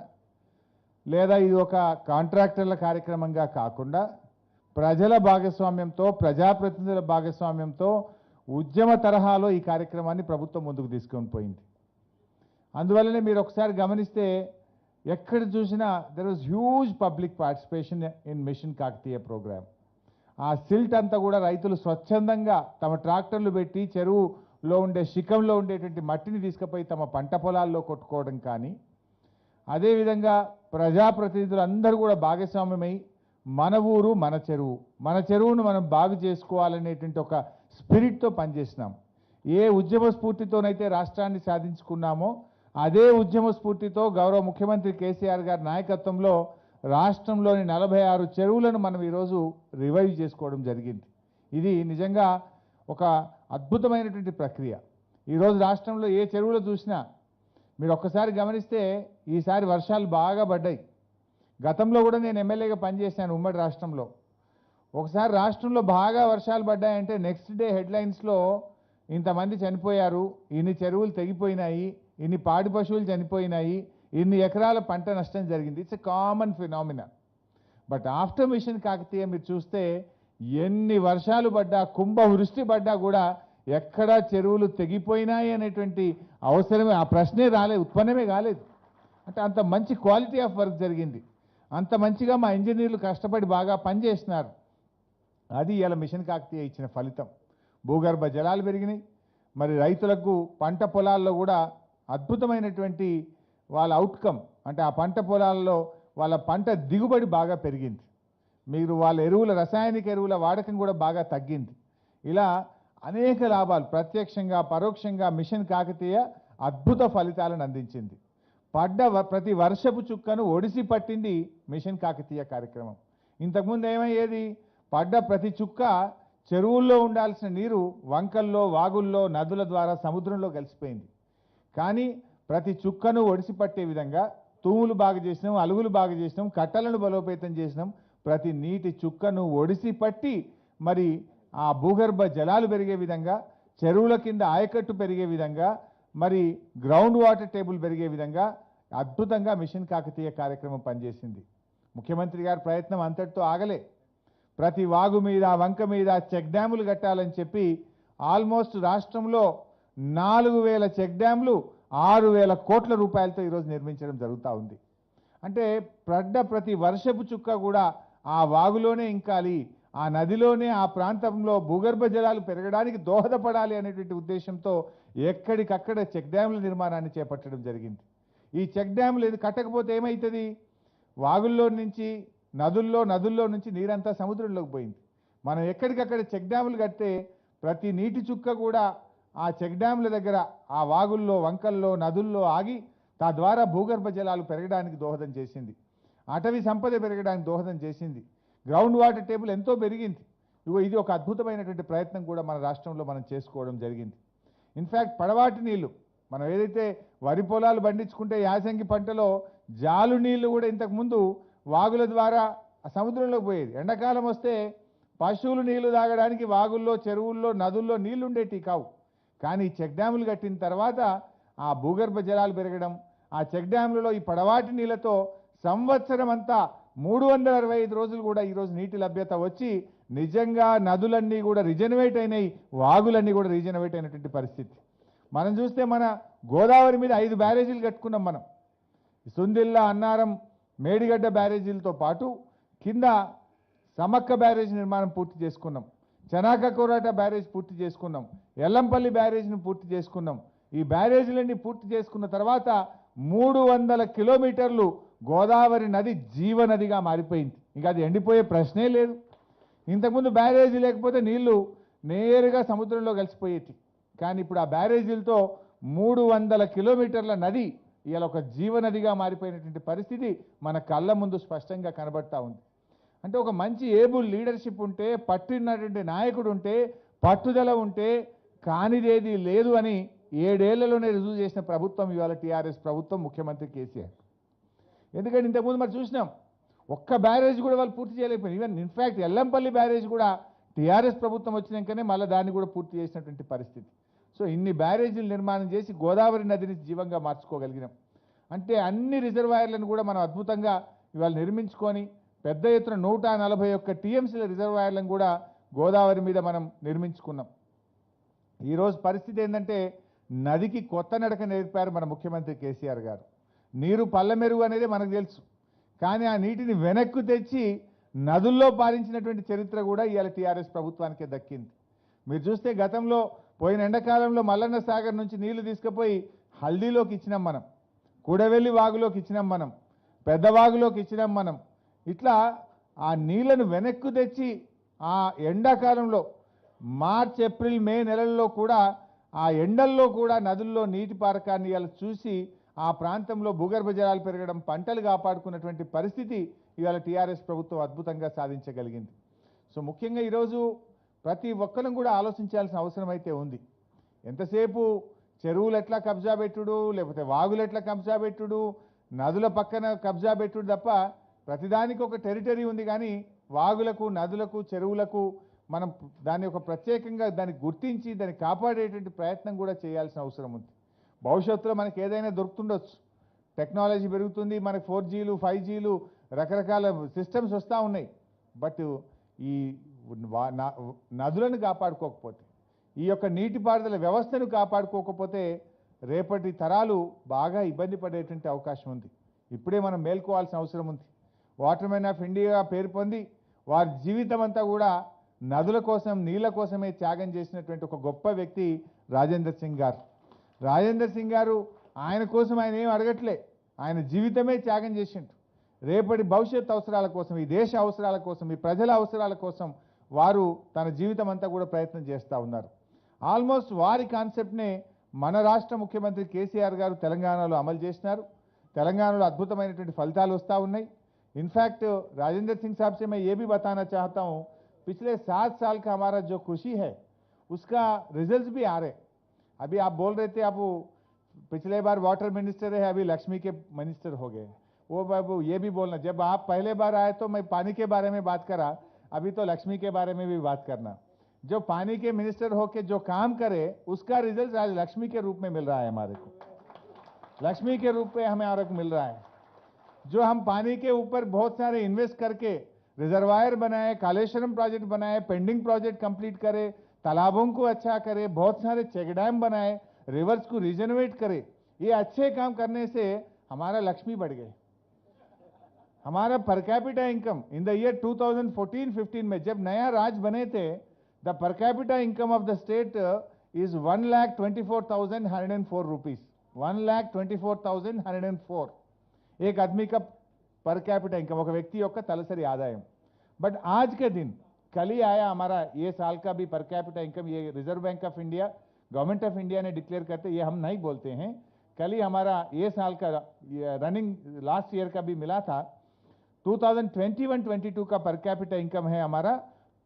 లేదా ఇది ఒక కాంట్రాక్టర్ల కార్యక్రమంగా కాకుండా ప్రజల భాగస్వామ్యంతో, ప్రజాప్రతినిధుల భాగస్వామ్యంతో ఉద్యమ తరహాలో ఈ కార్యక్రమాన్ని ప్రభుత్వం ముందుకు తీసుకొని పోయింది. అందువల్లనే మీరు ఒకసారి గమనిస్తే ఎక్కడ చూసినా there was huge public participation in mission Kakatiya programme. ఆ సిల్ట్ అంతా కూడా రైతులు స్వచ్ఛందంగా తమ ట్రాక్టర్లు పెట్టి చెరువులో ఉండే శిఖంలో ఉండేటువంటి మట్టిని తీసుకుపోయి తమ పంట పొలాల్లో కొట్టుకోవడం కానీ, అదేవిధంగా ప్రజాప్రతినిధులు అందరూ కూడా భాగస్వామ్యమై మన ఊరు మన చెరువు, మన చెరువును మనం బాగు చేసుకోవాలనేటువంటి ఒక స్పిరిట్తో పనిచేసినాం. ఏ ఉద్యమ స్ఫూర్తితోనైతే రాష్ట్రాన్ని సాధించుకున్నామో అదే ఉద్యమ స్ఫూర్తితో గౌరవ ముఖ్యమంత్రి కేసీఆర్ గారి నాయకత్వంలో రాష్ట్రంలోని 46 చెరువులను మనం ఈరోజు రివైవ్ చేసుకోవడం జరిగింది. ఇది నిజంగా ఒక అద్భుతమైనటువంటి ప్రక్రియ. ఈరోజు రాష్ట్రంలో ఏ చెరువులో చూసినా మీరు ఒక్కసారి గమనిస్తే ఈసారి వర్షాలు బాగా పడ్డాయి. గతంలో కూడా నేను ఎమ్మెల్యేగా పనిచేశాను ఉమ్మడి రాష్ట్రంలో. ఒకసారి రాష్ట్రంలో బాగా వర్షాలు పడ్డాయంటే నెక్స్ట్ డే హెడ్లైన్స్లో ఇంతమంది చనిపోయారు, ఇన్ని చెరువులు తెగిపోయినాయి, ఇన్ని పాడి పశువులు చనిపోయినాయి, ఇన్ని ఎకరాల పంట నష్టం జరిగింది. It's a common phenomena. But after mission Kakatiya మీరు చూస్తే ఎన్ని వర్షాలు పడ్డా, కుంభవృష్టి పడ్డా కూడా ఎక్కడా చెరువులు తెగిపోయినాయి అనేటువంటి అవసరమే, ఆ ప్రశ్నే ఉత్పన్నమే కాలేదు. అంటే అంత మంచి క్వాలిటీ ఆఫ్ వర్క్ జరిగింది. అంత మంచిగా మా ఇంజనీర్లు కష్టపడి బాగా పనిచేస్తున్నారు. అది ఇలా మిషన్ కాకతీయ ఇచ్చిన ఫలితం. భూగర్భ జలాలు పెరిగినాయి. మరి రైతులకు పంట పొలాల్లో కూడా అద్భుతమైనటువంటి వాళ్ళ అవుట్కమ్, అంటే ఆ పంట పొలాల్లో వాళ్ళ పంట దిగుబడి బాగా పెరిగింది. మీరు వాళ్ళ రసాయనిక ఎరువుల వాడకం కూడా బాగా తగ్గింది. ఇలా అనేక లాభాలు ప్రత్యక్షంగా పరోక్షంగా మిషన్ కాకతీయ అద్భుత ఫలితాలను అందించింది. ప్రతి వర్షపు చుక్కను ఒడిసి పట్టింది మిషన్ కాకతీయ కార్యక్రమం. ఇంతకుముందు ఏమయ్యేది, పడ్డ ప్రతి చుక్క చెరువుల్లో ఉండాల్సిన నీరు వంకల్లో, వాగుల్లో, నదుల ద్వారా సముద్రంలో కలిసిపోయింది. కానీ ప్రతి చుక్కను ఒడిసి పట్టే విధంగా తూములు బాగా చేసినాం, అలుగులు బాగా చేసినాం, కట్టలను బలోపేతం చేసినాం. ప్రతి నీటి చుక్కను ఒడిసి పట్టి మరి ఆ భూగర్భ జలాలు పెరిగే విధంగా, చెరువుల కింద ఆయకట్టు పెరిగే విధంగా, మరి గ్రౌండ్ వాటర్ టేబుల్ పెరిగే విధంగా అద్భుతంగా మిషన్ కాకతీయ కార్యక్రమం పనిచేసింది. ముఖ్యమంత్రి గారి ప్రయత్నం అంతటితో ఆగలే. ప్రతి వాగు మీద, వంక మీద చెక్ డ్యాములు కట్టాలని చెప్పి ఆల్మోస్ట్ రాష్ట్రంలో 4000 చెక్ డ్యాములు 6000 కోట్ల రూపాయలతో ఈరోజు నిర్మించడం జరుగుతూ ఉంది. అంటే ప్రతి వర్షపు చుక్క కూడా ఆ వాగులోనే ఇంకాలి, ఆ నదిలోనే ఆ ప్రాంతంలో భూగర్భ జలాలు పెరగడానికి దోహదపడాలి అనేటువంటి ఉద్దేశంతో ఎక్కడికక్కడ చెక్ డ్యాముల నిర్మాణాన్ని చేపట్టడం జరిగింది. ఈ చెక్ డ్యాములు కట్టకపోతే ఏమవుతుంది, వాగుల్లో నుంచి నదుల్లో నుంచి నీరంతా సముద్రంలోకి పోయింది. మనం ఎక్కడికక్కడ చెక్ డ్యాములు కడితే ప్రతి నీటి చుక్క కూడా ఆ చెక్ డ్యాముల దగ్గర ఆ వాగుల్లో, వంకల్లో, నదుల్లో ఆగి తద్వారా భూగర్భ జలాలు పెరగడానికి దోహదం చేసింది. అటవీ సంపద పెరగడానికి దోహదం చేసింది. గ్రౌండ్ వాటర్ టేబుల్ ఎంతో పెరిగింది. ఇది ఒక అద్భుతమైనటువంటి ప్రయత్నం కూడా మన రాష్ట్రంలో మనం చేసుకోవడం జరిగింది. ఇన్ఫ్యాక్ట్ పడవాటి నీళ్లు మనం ఏదైతే వరి పొలాలు పండించుకుంటే యాసంగి పంటలో జాలు నీళ్లు కూడా ఇంతకుముందు వాగుల ద్వారా సముద్రంలోకి పోయేది. ఎండాకాలం వస్తే పశువులు నీళ్లు తాగడానికి వాగుల్లో, చెరువుల్లో, నదుల్లో నీళ్లు ఉండేటి కావు. కానీ చెక్ డ్యాములు కట్టిన తర్వాత ఆ భూగర్భ జలాలు పెరగడం, ఆ చెక్ డ్యాములలో ఈ పడవాటి నీళ్లతో సంవత్సరం అంతా 365 రోజులు కూడా ఈరోజు నీటి లభ్యత వచ్చి నిజంగా నదులన్నీ కూడా రిజనరేట్ అయినాయి, వాగులన్నీ కూడా రిజనరేట్ అయినటువంటి పరిస్థితి. మనం చూస్తే మన గోదావరి మీద 5 బ్యారేజీలు కట్టుకున్నాం మనం. సుందిల్ల, అన్నారం, మేడిగడ్డ బ్యారేజీలతో పాటు కింద సమక్క బ్యారేజ్ నిర్మాణం పూర్తి చేసుకున్నాం, చనాక కోరాట బ్యారేజ్ పూర్తి చేసుకున్నాం, ఎల్లంపల్లి బ్యారేజ్ను పూర్తి చేసుకున్నాం. ఈ బ్యారేజీలన్నీ పూర్తి చేసుకున్న తర్వాత 300 కిలోమీటర్లు గోదావరి నది జీవనదిగా మారిపోయింది. ఇంకా అది ఎండిపోయే ప్రశ్నే లేదు. ఇంతకుముందు బ్యారేజీ లేకపోతే నీళ్లు నేరుగా సముద్రంలో కలిసిపోయేటి. కానీ ఇప్పుడు ఆ బ్యారేజీలతో 300 కిలోమీటర్ల నది ఇవాళ ఒక జీవనదిగా మారిపోయినటువంటి పరిస్థితి మన కళ్ళ ముందు స్పష్టంగా కనబడతా ఉంది. అంటే ఒక మంచి ఏబుల్ లీడర్షిప్ ఉంటే, పట్టినటువంటి నాయకుడు ఉంటే, పట్టుదల ఉంటే కానిదేది లేదు అని 7 ఏళ్లలోనే రుజువు చేసిన ప్రభుత్వం ఇవాళ టీఆర్ఎస్ ప్రభుత్వం, ముఖ్యమంత్రి కేసీఆర్. ఎందుకంటే ఇంతకుముందు మరి చూసినాం, ఒక్క బ్యారేజ్ కూడా వాళ్ళు పూర్తి చేయలేకపోయింది. ఈవెన్ ఇన్ఫ్యాక్ట్ ఎల్లంపల్లి బ్యారేజ్ కూడా టీఆర్ఎస్ ప్రభుత్వం వచ్చినాకనే మళ్ళీ దాన్ని కూడా పూర్తి చేసినటువంటి పరిస్థితి. సో ఇన్ని బ్యారేజీలు నిర్మాణం చేసి గోదావరి నదిని జీవంగా మార్చుకోగలిగినాం. అంటే అన్ని రిజర్వాయర్లను కూడా మనం అద్భుతంగా ఇవాళ నిర్మించుకొని పెద్ద ఎత్తున 141 టీఎంసీల రిజర్వాయర్లను కూడా గోదావరి మీద మనం నిర్మించుకున్నాం. ఈరోజు పరిస్థితి ఏంటంటే నదికి కొత్త నడక నేర్పారు మన ముఖ్యమంత్రి కేసీఆర్ గారు. నీరు పల్లమెరుగు అనేది మనకు తెలుసు, కానీ ఆ నీటిని వెనక్కు తెచ్చి నదుల్లో పారించినటువంటి చరిత్ర కూడా ఇవాళ టీఆర్ఎస్ ప్రభుత్వానికే దక్కింది. మీరు చూస్తే గతంలో పోయిన ఎండాకాలంలో మల్లన్న సాగర్ నుంచి నీళ్లు తీసుకుపోయి హల్దీలోకి ఇచ్చినాం మనం, కూడవెల్లి వాగులోకి ఇచ్చినాం మనం, పెద్ద వాగులోకి ఇచ్చినాం మనం. ఇట్లా ఆ నీళ్లను వెనక్కు తెచ్చి ఆ ఎండాకాలంలో మార్చ్, ఏప్రిల్, మే నెలల్లో కూడా ఆ ఎండల్లో కూడా నదుల్లో నీటి పారకాన్ని ఇవాళ చూసి ఆ ప్రాంతంలో భూగర్భ జలాలు పెరగడం, పంటలు కాపాడుకున్నటువంటి పరిస్థితి ఇవాళ టీఆర్ఎస్ ప్రభుత్వం అద్భుతంగా సాధించగలిగింది. సో ముఖ్యంగా ఈరోజు ప్రతి ఒక్కరం కూడా ఆలోచించాల్సిన అవసరం అయితే ఉంది. ఎంతసేపు చెరువులు ఎట్లా కబ్జా పెట్టుడు, లేకపోతే వాగులు ఎట్లా కబ్జా పెట్టుడు, నదుల పక్కన కబ్జా పెట్టుడు తప్ప ప్రతిదానికి ఒక టెరిటరీ ఉంది. కానీ వాగులకు, నదులకు, చెరువులకు మనం దాన్ని ఒక ప్రత్యేకంగా దాన్ని గుర్తించి దాన్ని కాపాడేటువంటి ప్రయత్నం కూడా చేయాల్సిన అవసరం ఉంది. భవిష్యత్తులో మనకి ఏదైనా దొరుకుతుండొచ్చు, టెక్నాలజీ పెరుగుతుంది, మనకి 4Gలు 5Gలు రకరకాల సిస్టమ్స్ వస్తూ ఉన్నాయి. బట్ ఈ నదులను కాపాడుకోకపోతే, ఈ యొక్క నీటిపారుదల వ్యవస్థను కాపాడుకోకపోతే రేపటి తరాలు బాగా ఇబ్బంది పడేటువంటి అవకాశం ఉంది. ఇప్పుడే మనం మేల్కోవాల్సిన అవసరం ఉంది. వాటర్మెన్ ఆఫ్ ఇండియా పేరు పొంది వారి జీవితం అంతా కూడా నదుల కోసం, నీళ్ల కోసమే త్యాగం చేసినటువంటి ఒక గొప్ప వ్యక్తి రాజేందర్ సింగ్ గారు. రాజేందర్ సింగ్ గారు ఆయన కోసం ఆయన ఏం అడగట్లే, ఆయన జీవితమే త్యాగం చేసిండు. రేపటి భవిష్యత్ అవసరాల కోసం, ఈ దేశ అవసరాల కోసం, ఈ ప్రజల అవసరాల కోసం వారు తన జీవితం అంతా కూడా ప్రయత్నం చేస్తూ ఉన్నారు. ఆల్మోస్ట్ వారి కాన్సెప్ట్నే మన రాష్ట్ర ముఖ్యమంత్రి కేసీఆర్ గారు తెలంగాణలో అమలు చేసినారు. తెలంగాణలో అద్భుతమైనటువంటి ఫలితాలు వస్తూ ఉన్నాయి. इनफैक्ट राजेंद्र सिंह साहब से मैं ये भी बताना चाहता हूँ, पिछले 7 साल का हमारा जो खुशी है उसका रिजल्ट्स भी आ रहे. अभी आप बोल रहे थे, आप पिछले बार वाटर मिनिस्टर है, अभी लक्ष्मी के मिनिस्टर हो गए. वो बाबू ये भी बोलना, जब आप पहले बार आए तो मैं पानी के बारे में बात करा, अभी तो लक्ष्मी के बारे में भी बात करना. जो पानी के मिनिस्टर होके जो काम करे उसका रिजल्ट आज लक्ष्मी के रूप में मिल रहा है हमारे को, लक्ष्मी के रूप में हमारे को मिल रहा है. जो हम पानी के ऊपर बहुत सारे इन्वेस्ट करके रिजर्वायर बनाए, कालेश्वरम प्रोजेक्ट बनाए, पेंडिंग प्रोजेक्ट कंप्लीट करे, तालाबों को अच्छा करे, बहुत सारे चेक डैम बनाए, रिवर्स को रिजनरेट करे, ये अच्छे काम करने से हमारा लक्ष्मी बढ़ गए. हमारा per capita income in the year 2014-15 में जब नया राज बने थे, the per capita income of the state is 1,24,104 rupees. 1,24,104 एक आदमी का पर कैपिटा इनकम, ఒక వ్యక్తి యొక్క తలసరి ఆదాయం. बट आज के दिन कल ही आया हमारा ये साल का भी पर कैपिटा इनकम, ये reserve bank of India, government of India ने डिक्लेयर करते, ये हम नहीं बोलते हैं. कल ही हमारा ये साल का रनिंग लास्ट ईयर का भी मिला था. 2021-22 का पर कैपिटा इनकम है हमारा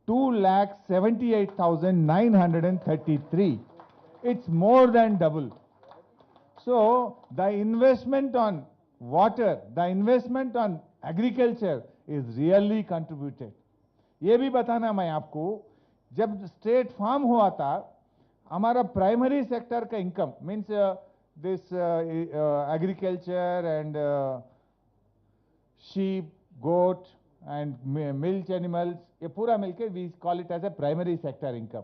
2,78,933. It's more than double. So the investment on water, the investment on agriculture is really contributed. ये भी बताना मैं आपको, जब स्टेट फार्म हुआ था, हमारा प्राइमरी सेक्टर का income means this agriculture and sheep, goat and milk animals, ये पूरा मिलके we call it as a primary sector income.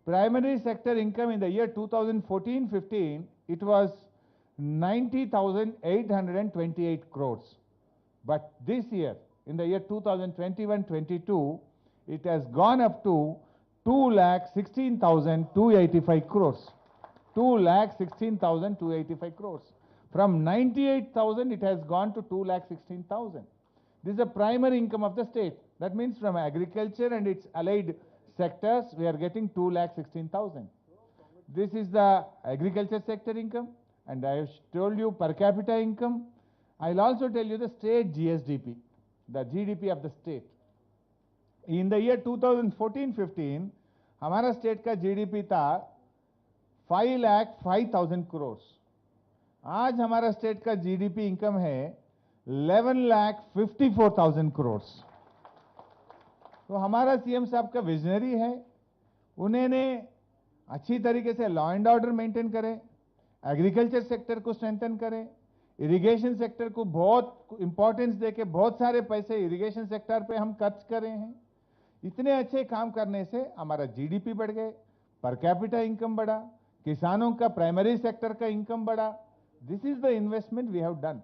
Primary sector income in the year 2014-15, it was 90,828 crores. But this year, in the year 2021-22, it has gone up to 2,16,285 crores. 2,16,285 crores. From 98,000, it has gone to 2,16,000. This is the primary income of the state. That means from agriculture and its allied sectors, we are getting 2,16,000. This is the agriculture sector income, and I have told you per capita income. I'll also tell you the state GSDP, the GDP of the state. In the year 2014-15, हमारा state का GDP था 5,05,000 crores. आज हमारा state का GDP income है 11,54,000 crores. तो हमारा CM साहब का विजनरी है, उन्होंने अच्छी तरीके से लॉ एंड ऑर्डर मेंटेन करें, एग्रीकल्चर सेक्टर को स्ट्रेंथन करें, इरिगेशन सेक्टर को बहुत इंपॉर्टेंस देके बहुत सारे पैसे इरिगेशन सेक्टर पे हम खर्च कर रहे हैं. इतने अच्छे काम करने से हमारा जीडीपी बढ़ गए, पर कैपिटा इनकम बढ़ा, किसानों का प्राइमरी सेक्टर का इनकम बढ़ा. This is the investment we have done.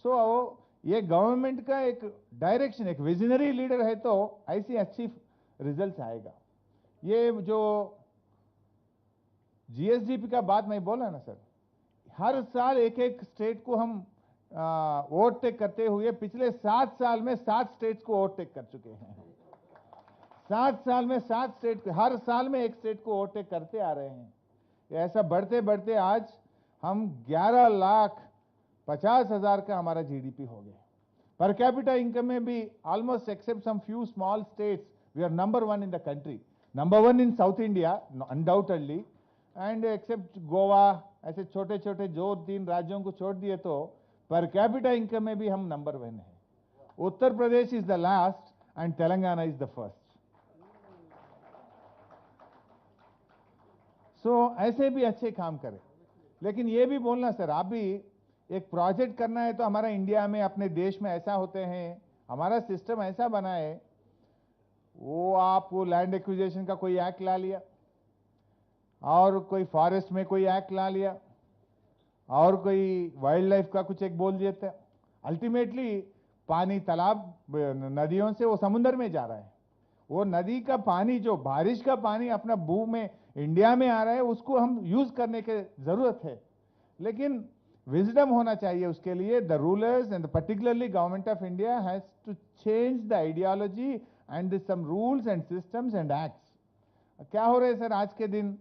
So ये गवर्नमेंट का एक डायरेक्शन, एक विजनरी लीडर है तो ऐसी अच्छी रिजल्ट्स आएगा. ये जो जीएसडीपी का बात मैं बोला ना सर, हर साल एक एक स्टेट को हम ओवरटेक करते हुए पिछले 7 साल में 7 स्टेट्स को ओवरटेक कर चुके हैं. 7 साल में 7 स्टेट, हर साल में एक स्टेट को ओवरटेक करते आ रहे हैं. ऐसा बढ़ते बढ़ते आज हम 11,50,000 का हमारा जीडीपी हो गया. पर कैपिटा इनकम में भी almost except some few small states, we are number 1 in the country, number 1 in south India undoubtedly, and except Goa, ऐसे छोटे छोटे जो 3 राज्यों को छोड़ दिए तो पर कैपिटा इनकम में भी हम नंबर 1 है. Uttar Pradesh is the last and Telangana is the first. So ऐसे भी अच्छे काम करें. लेकिन ये भी बोलना सर, आप भी एक प्रोजेक्ट करना है तो हमारा इंडिया में, अपने देश में ऐसा होते हैं, हमारा सिस्टम ऐसा बना है, वो आप वो लैंड एक्विजिशन का कोई एक्ट ला लिया, और कोई फॉरेस्ट में कोई एक्ट ला लिया, और कोई वाइल्ड लाइफ का कुछ एक बोल देता है. अल्टीमेटली पानी तालाब नदियों से वो समुद्र में जा रहा है. वो नदी का पानी, जो बारिश का पानी अपना भू में इंडिया में आ रहा है, उसको हम यूज करने की जरूरत है. लेकिन विजडम होना चाहिए उसके लिए. The rulers and particularly government of India has to change the ideology and some rules and systems and acts. क्या हो रहा है सर आज के दिन,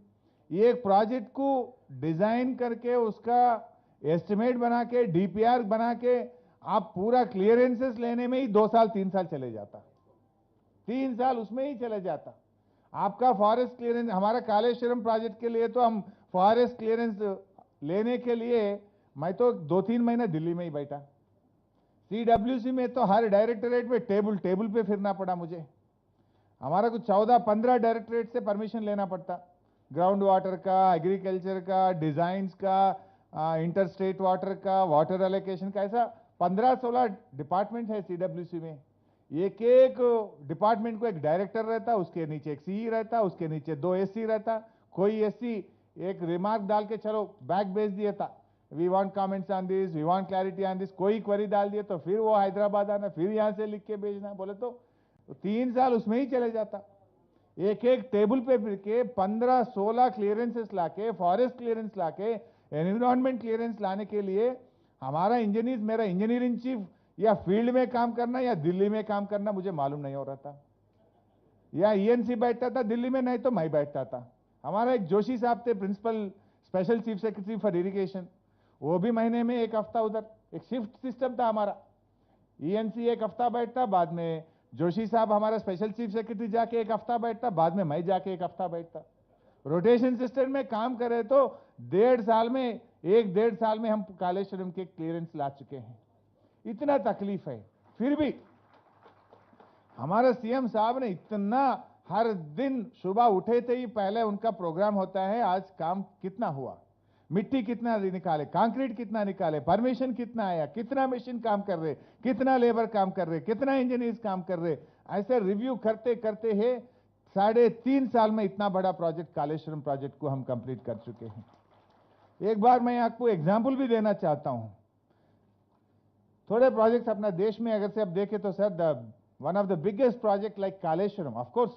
ये एक प्रोजेक्ट को डिजाइन करके उसका एस्टिमेट बना के डीपीआर बना के आप पूरा क्लियरेंसेस लेने में ही 2 साल 3 साल चले जाता. 3 साल उसमें ही चले जाता. आपका फॉरेस्ट क्लियरेंस, हमारा कालेश्वरम प्रोजेक्ट के लिए तो हम फॉरेस्ट क्लियरेंस लेने के लिए मैं तो 2-3 महीना दिल्ली में ही बैठा. सीडब्ल्यूसी में तो हर डायरेक्टरेट में टेबल पे फिरना पड़ा मुझे. हमारा कुछ 14-15 डायरेक्टरेट से परमिशन लेना पड़ता. ग्राउंड वाटर का, एग्रीकल्चर का, डिजाइन्स का, इंटर स्टेट वाटर का, वाटर एलोकेशन का, ऐसा 15-16 डिपार्टमेंट है सीडब्ल्यूसी में. एक एक डिपार्टमेंट को एक डायरेक्टर रहता, उसके नीचे एक सीई रहता, उसके नीचे 2 एससी रहता. कोई एससी एक रिमार्क डाल के चलो बैक भेज दिया था, we want comments on this, we want clarity on this. कोई क्वेरी डाल दिया तो फिर वो हैदराबाद आना, फिर यहां से लिख के भेजना. बोले तो 3 साल उसमें ही चले जाता. एक एक टेबल पे फिर के 15-16 क्लियरेंसेस लाके, फॉरेस्ट क्लियरेंस लाके, एनवायरमेंट क्लियरेंस लाने के लिए हमारा इंजीनियर, मेरा इंजीनियर इन चीफ या फील्ड में काम करना या दिल्ली में काम करना मुझे मालूम नहीं हो रहा था. या ईएनसी बैठता था दिल्ली में, नहीं तो मैं बैठता था. हमारा एक जोशी साहब थे principal special chief secretary for irrigation, वो भी महीने में 1 हफ्ता उधर. एक शिफ्ट सिस्टम था हमारा. ईएनसी 1 हफ्ता बैठता, बाद में जोशी साहब हमारा स्पेशल चीफ सेक्रेटरी जाके 1 हफ्ता बैठता, बाद में मैं जाके 1 हफ्ता बैठता. रोटेशन सिस्टम में काम करे तो 1.5 साल में, 1-1.5 साल में हम कालेश्वरम के क्लियरेंस ला चुके हैं. इतना तकलीफ है. फिर भी हमारे सीएम साहब ने इतना हर दिन सुबह उठे थे ही पहले उनका प्रोग्राम होता है, आज काम कितना हुआ, मिट्टी कितना निकाले, कंक्रीट कितना निकाले, परमिशन कितना आया, कितना मशीन काम कर रहे, कितना लेबर काम कर रहे, कितना इंजीनियर्स काम कर रहे, ऐसे रिव्यू करते करते है 3.5 साल में इतना बड़ा प्रोजेक्ट कालेश्वरम प्रोजेक्ट को हम कंप्लीट कर चुके हैं। एक बार मैं आपको एग्जाम्पल भी देना चाहता हूं। थोड़े प्रोजेक्ट्स अपना देश में अगर से आप देखें तो sir one of the biggest project like Kaleshwaram, of course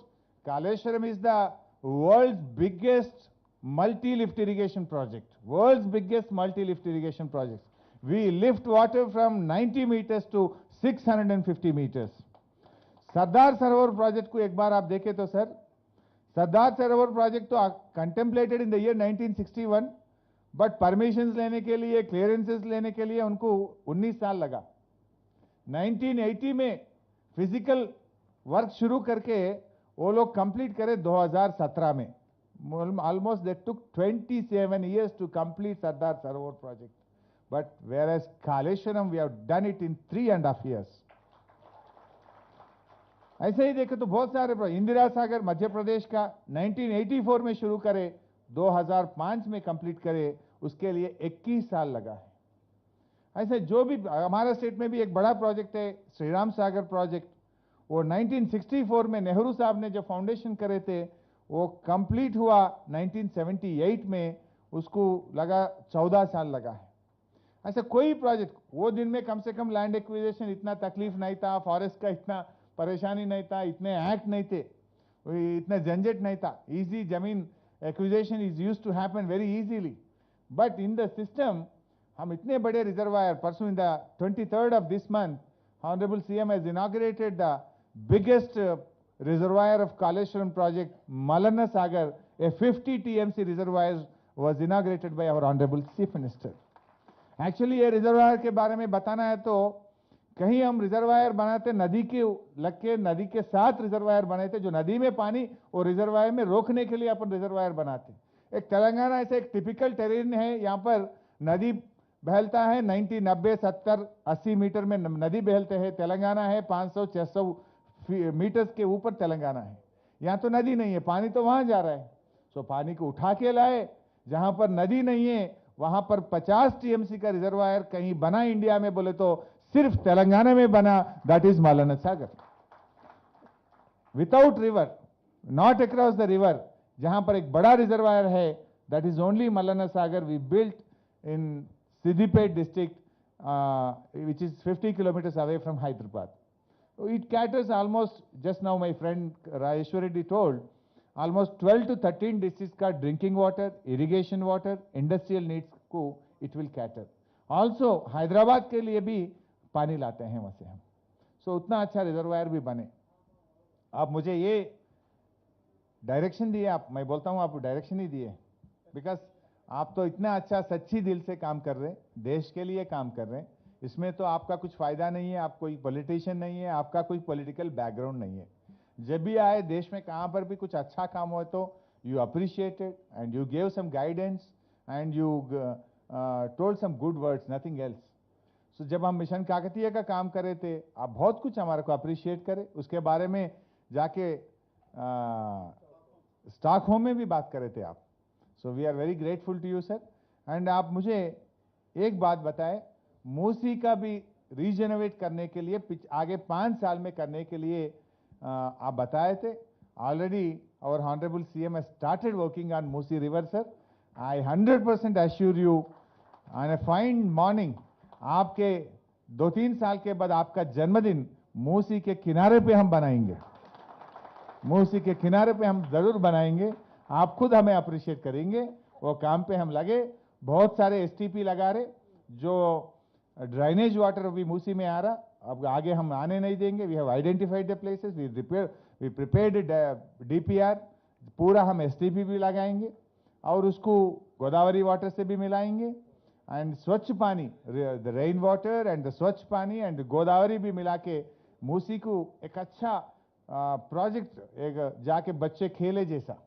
Kaleshwaram is the world's biggest multi-lift irrigation project, world's biggest multi-lift irrigation project. We lift water from 90 meters to 650 meters. Sardar Sarovar project को एक बार आप देखें तो sir, Sardar Sarovar project तो contemplated in the year 1961, but permissions लेने के लिए, clearances लेने के लिए उनको 19 साल लगा। 1980 में फिजिकल वर्क शुरू करके वो लोग कंप्लीट करे 2017 में। Almost they took 27 years to complete Sardar Sarovar project, but whereas Kaleshwaram we have done it in 3.5 years. ऐसे ही देखें तो बहुत सारे प्रोजेक्ट, इंदिरा सागर मध्य प्रदेश का 1984 में शुरू करे, 2005 में कंप्लीट करे, उसके लिए 21 साल लगा है। ऐसे जो भी हमारे स्टेट में भी एक बड़ा प्रोजेक्ट है श्री राम सागर प्रोजेक्ट, वो 1964 में नेहरू साहब ने जो फाउंडेशन करे थे वो कंप्लीट हुआ 1978 में, उसको लगा 14 साल लगा है। ऐसा कोई प्रोजेक्ट, वो दिन में कम से कम लैंड एक्विजिशन इतना तकलीफ नहीं था, फॉरेस्ट का इतना परेशानी नहीं था, इतने एक्ट नहीं थे, इतना झंझट नहीं था, इजी जमीन acquisition is used to happen very easily. But in the system हम इतने बड़े रिजर्वायर, परसों in the 23rd of this month Honorable CM has inaugurated the biggest reservoir of Kaleshwaram project, Malana Sagar, a 50 TMC reservoir was inaugurated by our Honorable Chief Minister. Actually ये reservoir के बारे में बताना है तो कहीं हम रिजर्वायर बनाते नदी के लग के, नदी के साथ रिजर्वायर बने थे, जो नदी में पानी और रिजर्वायर में रोकने के लिए अपन रिजर्वायर बनाते। एक तेलंगाना ऐसे एक टिपिकल टेरेन है, यहाँ पर नदी बहलता है 90, 90, 70, 80 मीटर में नदी बहलते हैं। तेलंगाना है 500, 600 मीटर्स के ऊपर तेलंगाना है। यहाँ तो नदी नहीं है, पानी तो वहां जा रहा है। सो पानी को उठा के लाए, जहां पर नदी नहीं है वहां पर 50 टीएमसी का रिजर्वायर कहीं बना इंडिया में बोले तो सिर्फ तेलंगाना में बना, that is Mallanna Sagar. Without river, not across the river, जहां पर एक बड़ा रिजर्वायर है, that is only Mallanna Sagar we built in Siddipet district, which is 50 kilometers away from Hyderabad. It caters almost, just now my friend Rajeshwar Reddy told, almost 12 to 13 districts का drinking water, irrigation water, industrial needs को it will cater. Also Hyderabad के लिए भी पानी लाते हैं वहाँ से हम। So उतना अच्छा रिजर्वायर भी बने। आप मुझे ये डायरेक्शन दिए, आप, मैं बोलता हूँ आप डायरेक्शन ही दिए, बिकॉज आप तो इतना अच्छा सच्ची दिल से काम कर रहे हैं, देश के लिए काम कर रहे हैं। इसमें तो आपका कुछ फायदा नहीं है, आप कोई पॉलिटिशियन नहीं है, आपका कोई पॉलिटिकल बैकग्राउंड नहीं है। जब भी आए देश में कहाँ पर भी कुछ अच्छा काम हो तो you appreciated and you gave some guidance and you told some good words, nothing else. So जब हम मिशन काकतीय का काम कर रहे थे, आप बहुत कुछ हमारे को अप्रिशिएट करे, उसके बारे में जाके स्टॉकहोम में भी बात कर रहे थे आप। So we are very grateful to you sir. And आप मुझे एक बात बताएं, मूसी का भी रीजेनोवेट करने के लिए आगे 5 साल में करने के लिए आप बताए थे। Already our honourable CM has started working on Musi river sir. I 100% assure you on a fine morning, आपके 2-3 साल के बाद आपका जन्मदिन मूसी के किनारे पे हम बनाएंगे, मूसी के किनारे पे हम जरूर बनाएंगे। आप खुद हमें अप्रिशिएट करेंगे, वो काम पे हम लगे। बहुत सारे एसटीपी लगा रहे, जो ड्राइनेज वाटर भी मूसी में आ रहा, अब आगे हम आने नहीं देंगे। We have identified the places, we prepared DPR, पूरा हम एसटीपी भी लगाएंगे और उसको गोदावरी वाटर से भी मिलाएंगे। एंड स्वच्छ पानी, the rain water and the स्वच्छ पानी एंड गोदावरी भी मिला के मूसी को एक अच्छा प्रोजेक्ट, एक जाके बच्चे खेले जैसा,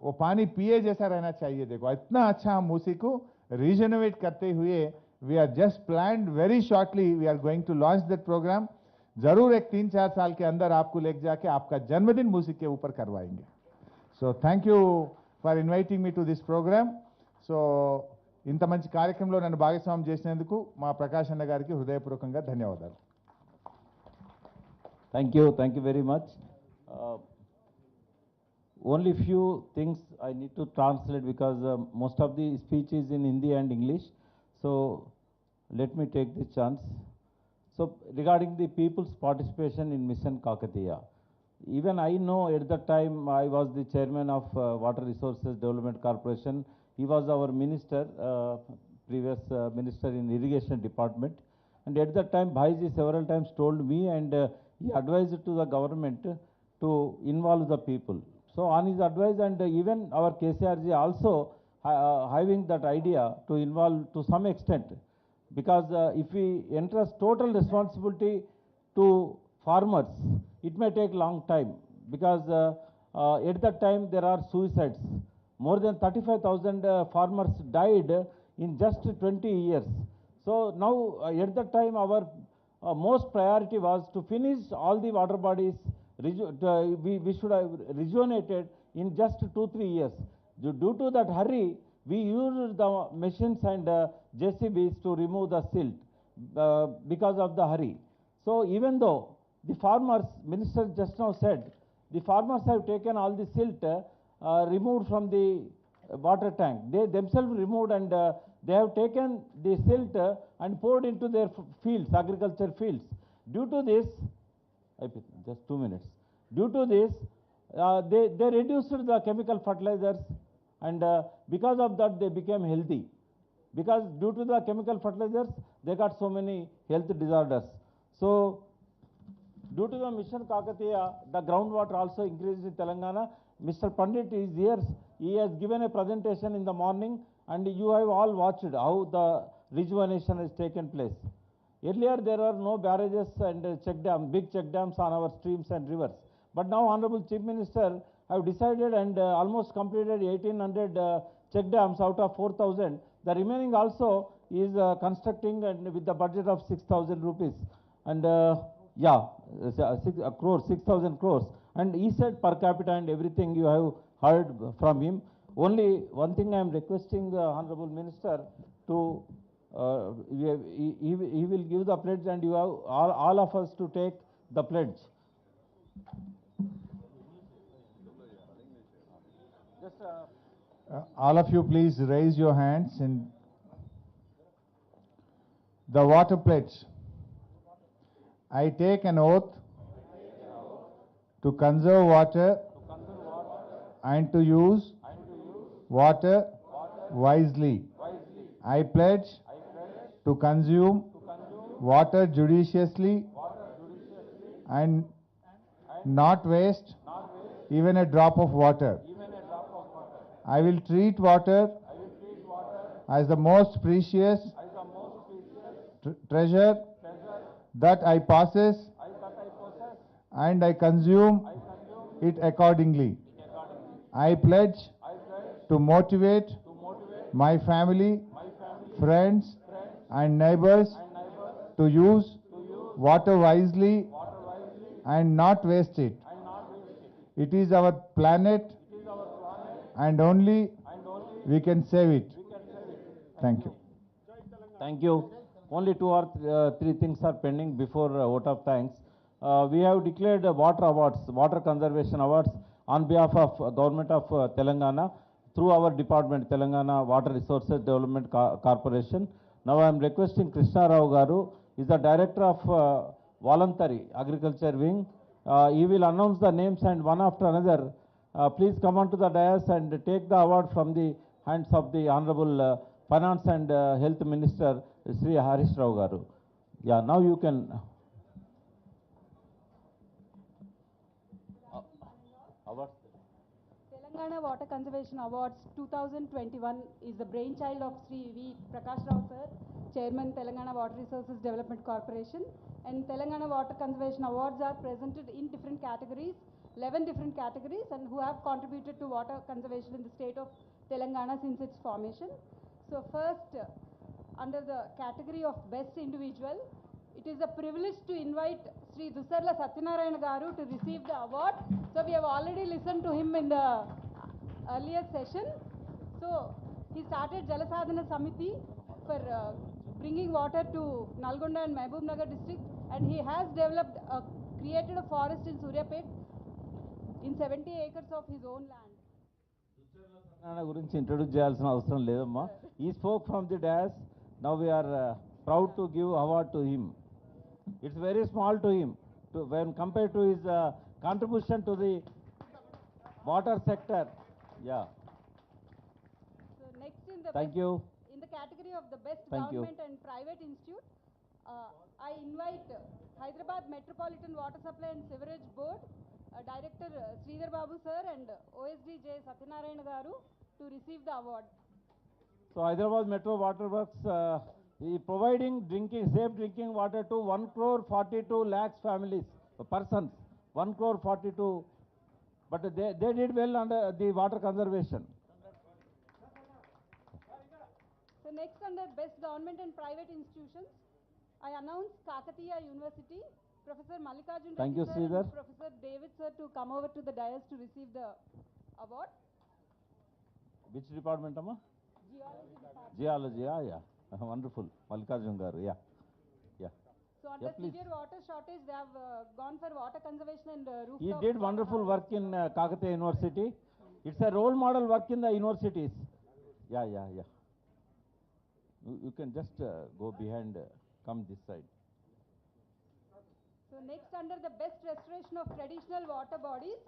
वो पानी पिए जैसा रहना चाहिए। देखो इतना अच्छा हम मूसी को रीजेनोवेट करते हुए, we are just planned very shortly, we are going to launch that programme. जरूर एक 3-4 साल के अंदर आपको लेके जाके आपका जन्मदिन म्यूजिक के ऊपर करवाएंगे. So thank you for inviting me to this program. So ఇంత మంచి కార్యక్రమంలో నన్ను భాగస్వామ్యం చేసినందుకు మా ప్రకాష్ అన్న గారికి హృదయపూర్వకంగా ధన్యవాదాలు. Thank you very much. Only few things I need to translate because most of the speech is in Hindi and English. So let me take this chance. So regarding the people's participation in Mission Kakatiya, even I know at that time I was the chairman of Water Resources Development Corporation. He was our minister, previous minister in Irrigation Department. And at that time, Bhaiji several times told me and he advised to the government to involve the people. So on his advice and even our KCRG also having that idea to involve to some extent. Because if we entrust total responsibility to farmers, it may take long time. Because at that time there are suicides. More than 35,000 farmers died in just 20 years. So now at that time our most priority was to finish all the water bodies. We should have rejuvenated in just 2-3 years. Due to that hurry, we used the machines and JCBs to remove the silt because of the hurry. So even though the farmers, minister just now said, the farmers have taken all the silt removed from the water tank. They themselves removed and they have taken the silt and poured into their fields, agriculture fields. Due to this, just 2 minutes. Due to this, they reduced the chemical fertilizers and because of that they became healthy. Because due to the chemical fertilizers, they got so many health disorders. So due to the Mission Kakatiya, the groundwater also increased in Telangana. Mr. Pandit is here. He has given a presentation in the morning and you have all watched how the rejuvenation has taken place. Earlier there are no barrages and big check dams on our streams and rivers. But now Honorable Chief Minister have decided and almost completed 1,800 check dams out of 4,000. The remaining also is constructing and with the budget of 6,000 rupees. And 6,000 crores. And he said per capita and everything you have heard from him. Only one thing I am requesting the Honorable Minister to, he will give the pledge and you have all of us to take the pledge. Just all of you please raise your hands in the water pledge. I take an oath to conserve water and to use water wisely. I pledge to consume water judiciously and not waste even a drop of water. I will treat water as the most precious treasure that I possess and I consume it accordingly. I pledge to motivate my family, friends and neighbors to use water wisely and not waste it. It is our planet and only we can save it. Thank you. Thank you. Only 2 or 3 things are pending before vote of thanks. We have declared water awards, water conservation awards on behalf of Government of Telangana through our department, Telangana Water Resources Development Corporation. Now I am requesting Krishna Rao Garu, is the Director of Voluntary Agriculture Wing. He will announce the names and one after another. Please come on to the dais and take the award from the hands of the Honorable Finance and Health Minister, Sri Harish Rao Garu. Yeah, now you can. Awards. Telangana Water Conservation Awards 2021 is the brainchild of Sri V. Prakash Rao sir, Chairman Telangana Water Resources Development Corporation. And Telangana Water Conservation Awards are presented in different categories, 11 different categories, and who have contributed to water conservation in the state of Telangana since its formation. So first, under the category of Best Individual, it is a privilege to invite Sri Dusarla Satyanarayana Garu to receive the award. So we have already listened to him in the earlier session. So he started Jalasadhana Samiti for bringing water to Nalgonda and Mehboob Nagar district, and he has created a forest in Suryapet in 70 acres of his own land. Telangana గురించి introduce చేయాల్సిన అవసరం లేదమ్మా. He spoke from the dash. Now we are proud to give award to him. It's very small to him when compared to his contribution to the water sector. Yeah. So next in the Thank you. in the category of the best Thank you. government and private institute, I invite Hyderabad Metropolitan Water Supply and Sewerage Board Director Sridhar Babu sir and OSD J Satyanarayana Garu to receive the award. So Hyderabad Metro Water Works providing safe drinking water to 1,42 lakhs families, persons, 1,42, but they did well under the water conservation. So next under best government and private institutions, I announce Kakatiya University, Professor Mallikarjun Thank Reddy you, sir Sridhar. and Professor David sir to come over to the dais to receive the award. Which department, Amma? Geology department. Geology, yeah. Wonderful. Mallikarjun Garu, yeah. So under please. severe water shortage, they have gone for water conservation and rooftop. He did wonderful work in Kakatiya University. It's a role model work in the universities. Yeah. You can just go behind, come this side. So next under the best restoration of traditional water bodies,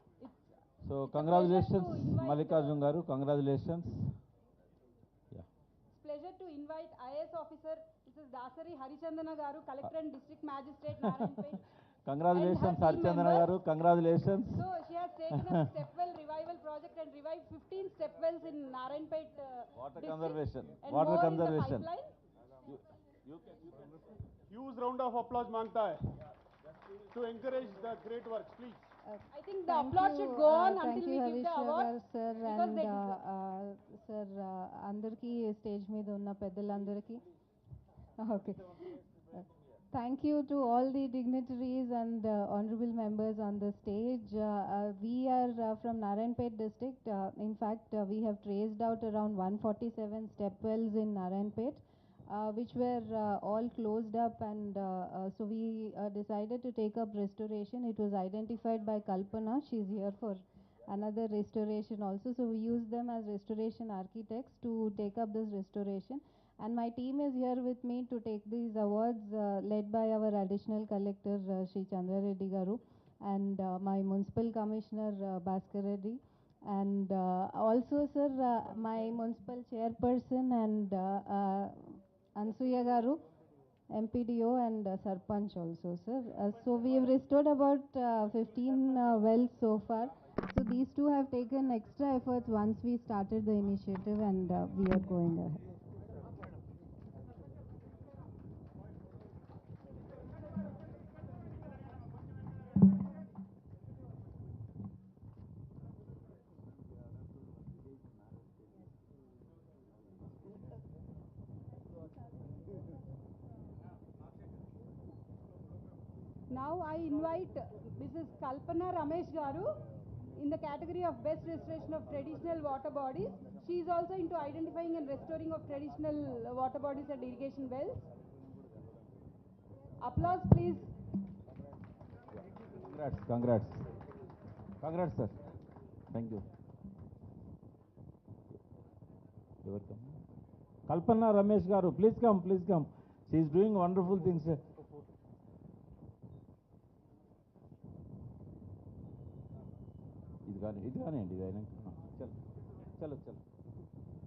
So it's a congratulations, pleasure to invite, Mallikarjun Garu. Congratulations. Yeah. It's pleasure to invite IAS officer Mrs. Dasari Harichandana Garu, Collector and District Magistrate Narayanpet. Congratulations, and her team Harichandana members. Garu. Congratulations. So she has taken up stepwell revival project and revived 15 stepwells in Narayanpet Water district. conservation. And Water more conservation. in the pipeline. You can. Huge round of applause मांगता है to encourage the great works, please. I think the applause should go on until we give the award. sir because and they deserve. sir అందరికీ stage మీద ఉన్న పెద్దలందరికీ okay thank you to all the dignitaries and honorable members on the stage. We are from Narayanpet district. In fact, we have traced out around 147 step wells in Narayanpet, which were all closed up, and so we decided to take up restoration. It was identified by Kalpana. She's here for another restoration also. So we used them as restoration architects to take up this restoration. And my team is here with me to take these awards, led by our additional collector, Sri Chandra Reddy Garu, and my municipal commissioner, Bhaskar Reddy. And also, sir, my municipal chairperson and Ansuya Garu, MPDO and Sarpanch also, sir. So we have restored about 15 wells so far. So these two have taken extra efforts once we started the initiative, and we are going ahead. Now I invite Mrs. Kalpana Ramesh Garu in the category of best restoration of traditional water bodies. She is also into identifying and restoring of traditional water bodies and irrigation wells. Applause, please. Congrats, sir. Thank you. You are coming. Kalpana Ramesh Garu, please come. She is doing wonderful things.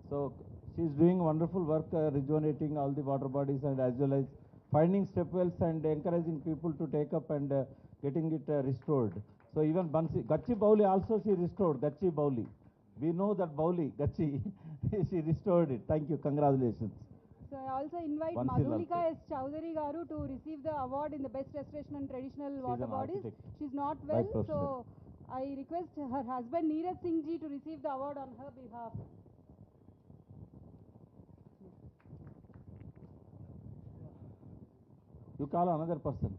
So she is doing wonderful work, rejuvenating all the water bodies, and as well as finding step wells and encouraging people to take up and getting it restored. So even Gachi Bauli also she restored. Gachi Bauli, we know that Bauli Gachi she restored it. Thank you, congratulations. So I also invite Vansil Madhulika also. S. Chowdhury Garu to receive the award in the best restoration and traditional She is water an bodies. architect She's not by well, profession. so I request her husband Neeraj Singh ji to receive the award on her behalf. You call another person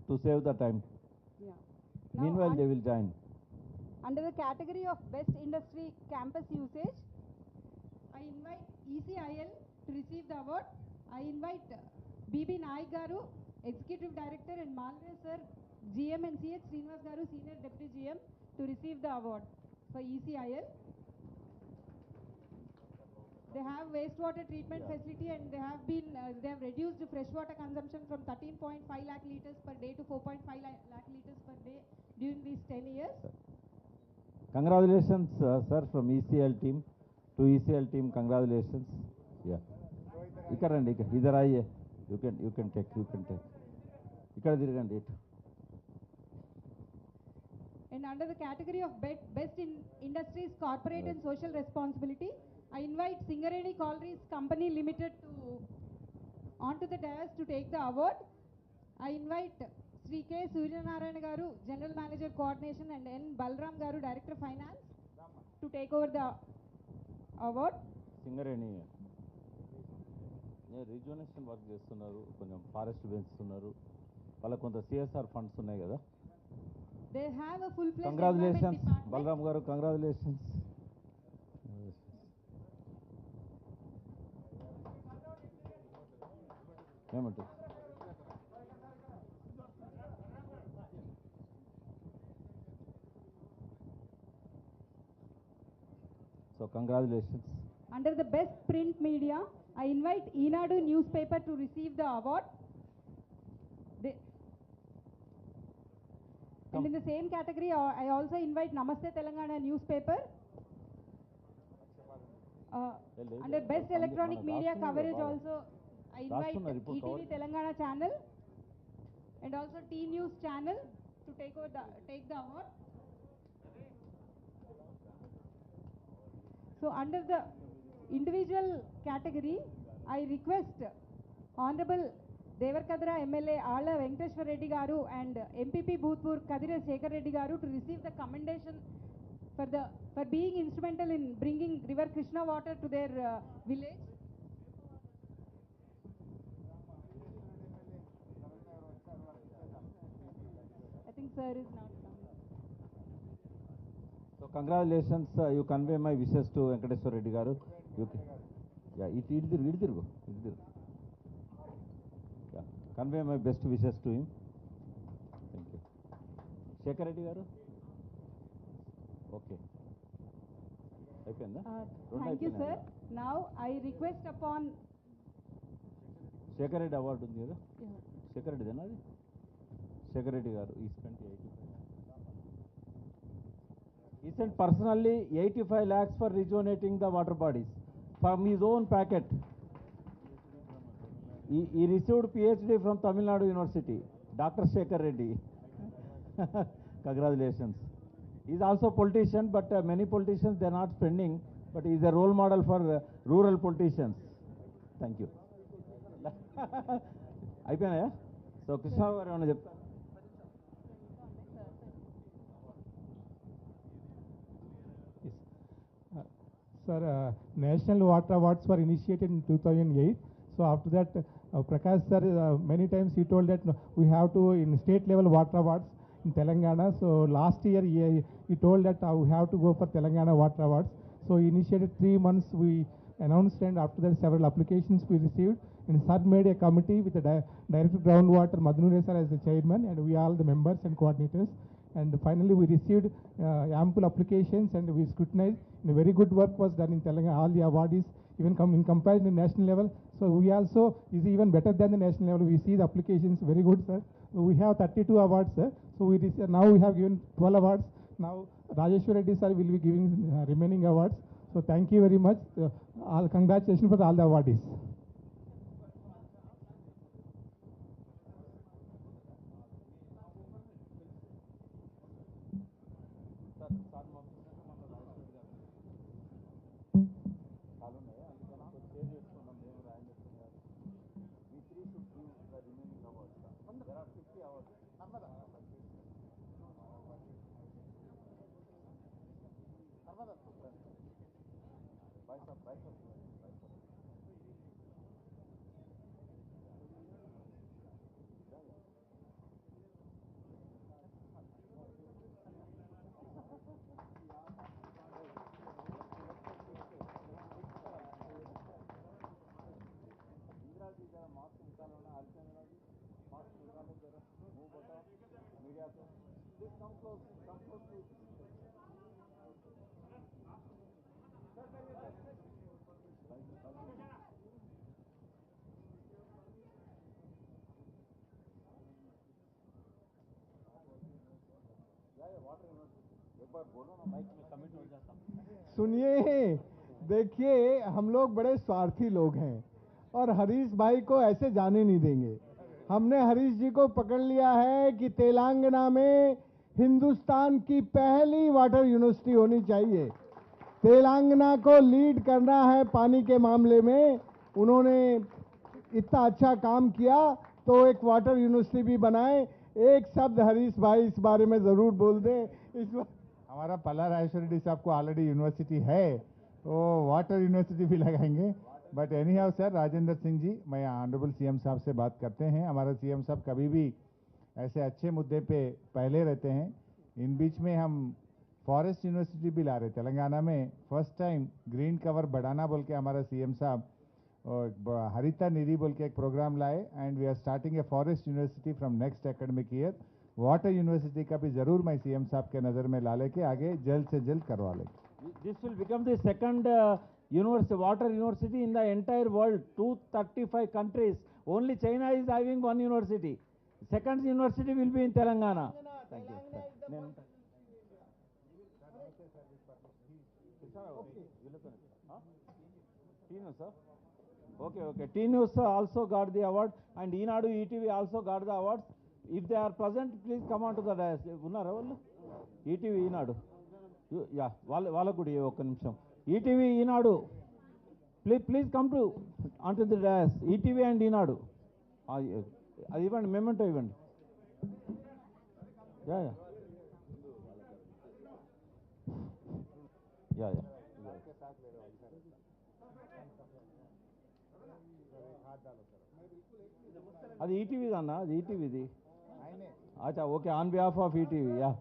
to save the time. Yeah. Now, Meanwhile, they will join. under the category of Best Industry Campus Usage, I invite ECIL to receive the award. I invite BB Naik Garu, Executive Director, and Malviya Sir, GM, and CH Srinivas Garu, Senior Deputy GM, to receive the award for ECIL. They have wastewater treatment facility, and they have reduced freshwater consumption from 13.5 lakh liters per day to 4.5 lakh liters per day during these 10 years. Congratulations, sir, from ECL team. To ECL team, congratulations. Yeah. Ikkarandi, idhar aaiye. You can take. Ikkada dirigandi it. And under the category of Best in Industries Corporate and Social Responsibility, I invite Singareni Collieries Company Limited onto the dais to take the award. I invite Sri K. Suryanarayana Garu, General Manager Coordination, and N. Balram Garu, Director Finance, to take over the award. Singareni rejuvenation work చేస్తున్నారు, కొంచెం forest పెంచుతున్నారు, వాళ్ళకు కొంత CSR funds ఉన్నాయి కదా. They have a full-fledged Congratulations, department. Balram garu, congratulations. ఏమంటారు? So congratulations. Under the Best Print Media, I invite Eenadu newspaper to receive the award. And in the same category, I also invite Namaste Telangana newspaper. Under Best Electronic Media Coverage also, I invite ETV Telangana channel and also T News channel to take the award. So under the individual category, I request Honorable Devarkadra MLA Ala Venkateshwar Reddy Garu and MPP Bhutpur Kadira Shekhar Reddy Garu to receive the commendation for being instrumental in bringing River Krishna water to their village. I think sir is not coming. So congratulations, you convey my wishes to Venkateshwar Reddy Garu. Yeah, idiru. Yeah, convey my best wishes to him. Thank you. Shekhar Reddy Garu? Okay. Thank you, sir. Now I request upon Shekhar Reddy award undi kada? Shekhar Reddy dena adi? Shekhar Reddy Garu, he spent 85. He sent personally 85 lakhs for rejuvenating the water bodies from his own packet. He received PhD from Tamil Nadu University, Dr. Shekhar Reddy. Congratulations. He is also a politician, but many politicians, they are not spending, but he is a role model for rural politicians. Thank you. అయిపోయినాయా? So Krishna Rao గారు ఏమన్నా చెప్తారు? Sir, National Water Awards were initiated in 2008. So after that, Prakash sir, many times he told that we have to in state level water awards in Telangana. So last year he told that we have to go for Telangana Water Awards. So he initiated 3 months. We announced, and after that several applications we received. And sir made a committee with the Director Groundwater Madhunure sir as the chairman, and we all the members and coordinators. And finally we received ample applications, and we scrutinized. And very good work was done in Telangana. All the awardees, even in comparison to national level. So we also is even better than the national level. We see the applications very good, sir. We have 32 awards, sir. So now we have given 12 awards. Now Rajeshwar Reddy sir will be giving remaining awards. So thank you very much. All congratulations for all the awardees. सुनिए, देखिए हम लोग बड़े स्वार्थी लोग हैं और हरीश भाई को ऐसे जाने नहीं देंगे। हमने हरीश जी को पकड़ लिया है कि तेलंगाना में हिंदुस्तान की पहली वाटर यूनिवर्सिटी होनी चाहिए। तेलंगाना को लीड करना है पानी के मामले में। उन्होंने इतना अच्छा काम किया तो एक वाटर यूनिवर्सिटी भी बनाए। एक शब्द हरीश भाई इस बारे में जरूर बोल दें। हमारा पल्ला राजेश्वर रेड्डी साहब को ऑलरेडी यूनिवर्सिटी है, तो वाटर यूनिवर्सिटी भी लगाएंगे। But anyhow sir, Rajendra Singh ji, मैं ऑनरेबल सीएम साहब से बात करते हैं। हमारा सीएम साहब कभी भी ऐसे अच्छे मुद्दे पे पहले रहते हैं। इन बीच में हम फॉरेस्ट यूनिवर्सिटी भी ला रहे तेलंगाना में। फर्स्ट टाइम ग्रीन कवर बढ़ाना बोल के हमारा सीएम साहब और हरिता निधि बोल के एक प्रोग्राम लाए, and we are starting a forest university from next academic year. Water university का भी जरूर मैं सीएम साहब के नज़र में ला लेके आगे जल्द से जल्द करवा लेंगे। This will become the second water university in the entire world. 235 countries. Only China is having one university. Second university will be in Telangana. Thank you. T-News, sir. Okay. T-News also got the award, and Eenadu ETV also got the awards. If they are present, please come on to the dais. Unnara vallu? ETV Eenadu. Yeah, వాళ్ళకు కూడా ఒక్క నిమిషం. ETV Eenadu, please come to on to the dais. ETV and Eenadu అది ఇవ్వండి, memento ఇవ్వండి. Yeah అది ఈటీవీది అన్న, అది ఈటీవీది. అచ్చా, okay, on behalf of ETV. Yeah,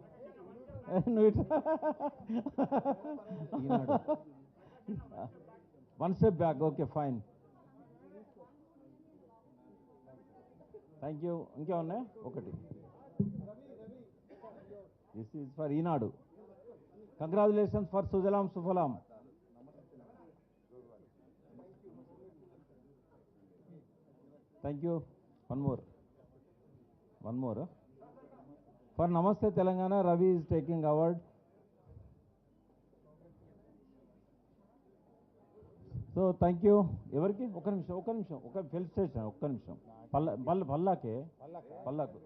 one step back. Okay, fine. Thank you. Inke unnaya okati. This is for Eenadu. Congratulations for Sujalam Sufalam. Thank you. One more. Huh? For Namaste Telangana, Ravi is taking award. So thank you. ఎవరికి ఒక్క నిమిషం felicitation. ఒక్క నిమిషం. పల్లాకు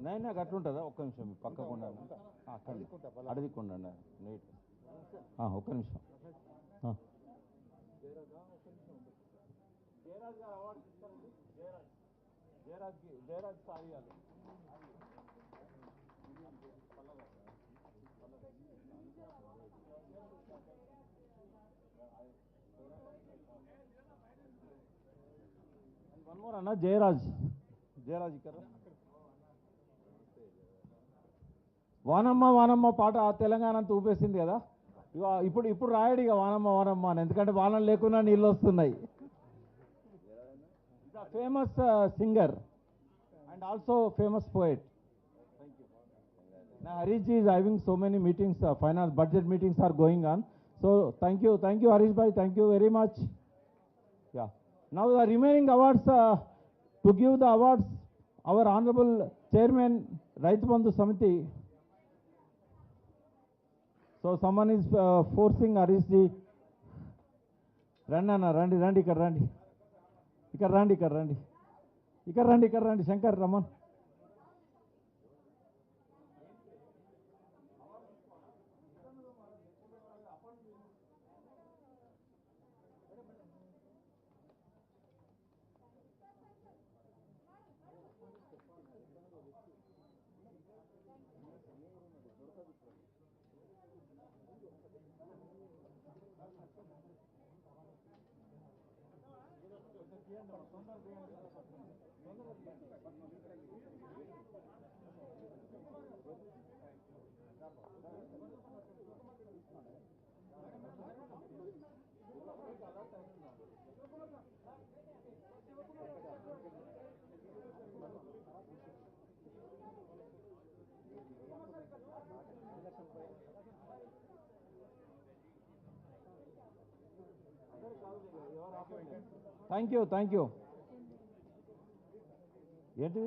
నైనా అట్లుంటుందా? ఒక్క నిమిషం పక్కకుండా అడిగికుండా neat. ఒక్క నిమిషం. జయరాజ్ సాయి గారు. వన్ మోర్ అన్న, జయరాజ్ ఇక్కడ. వానమ్మ పాట తెలంగాణ అంతా ఊపేసింది కదా. ఇప్పుడు రాయడు ఇక వానమ్మ అని, ఎందుకంటే వానం లేకున్నా నీళ్ళు వస్తున్నాయి. Famous singer and also famous poet. Now Harish ji is having so many meetings, finance budget meetings are going on. So thank you Harish bhai, thank you very much. Yeah, now the remaining awards, to give the awards, our honorable chairman Raitu Bandhu Samiti. So someone is forcing Harish ji. రండి ఇక్కడ రండి Shankar Raman. Thank you ఏంటిది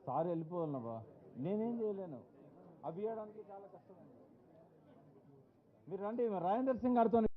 sir వెళ్ళిపోవాలన్నా నేనేం చేయలేను అవి ఇవ్వడానికి చాలా కష్టమైంది మీరు రండి రాజేందర్ సింగ్ గారితో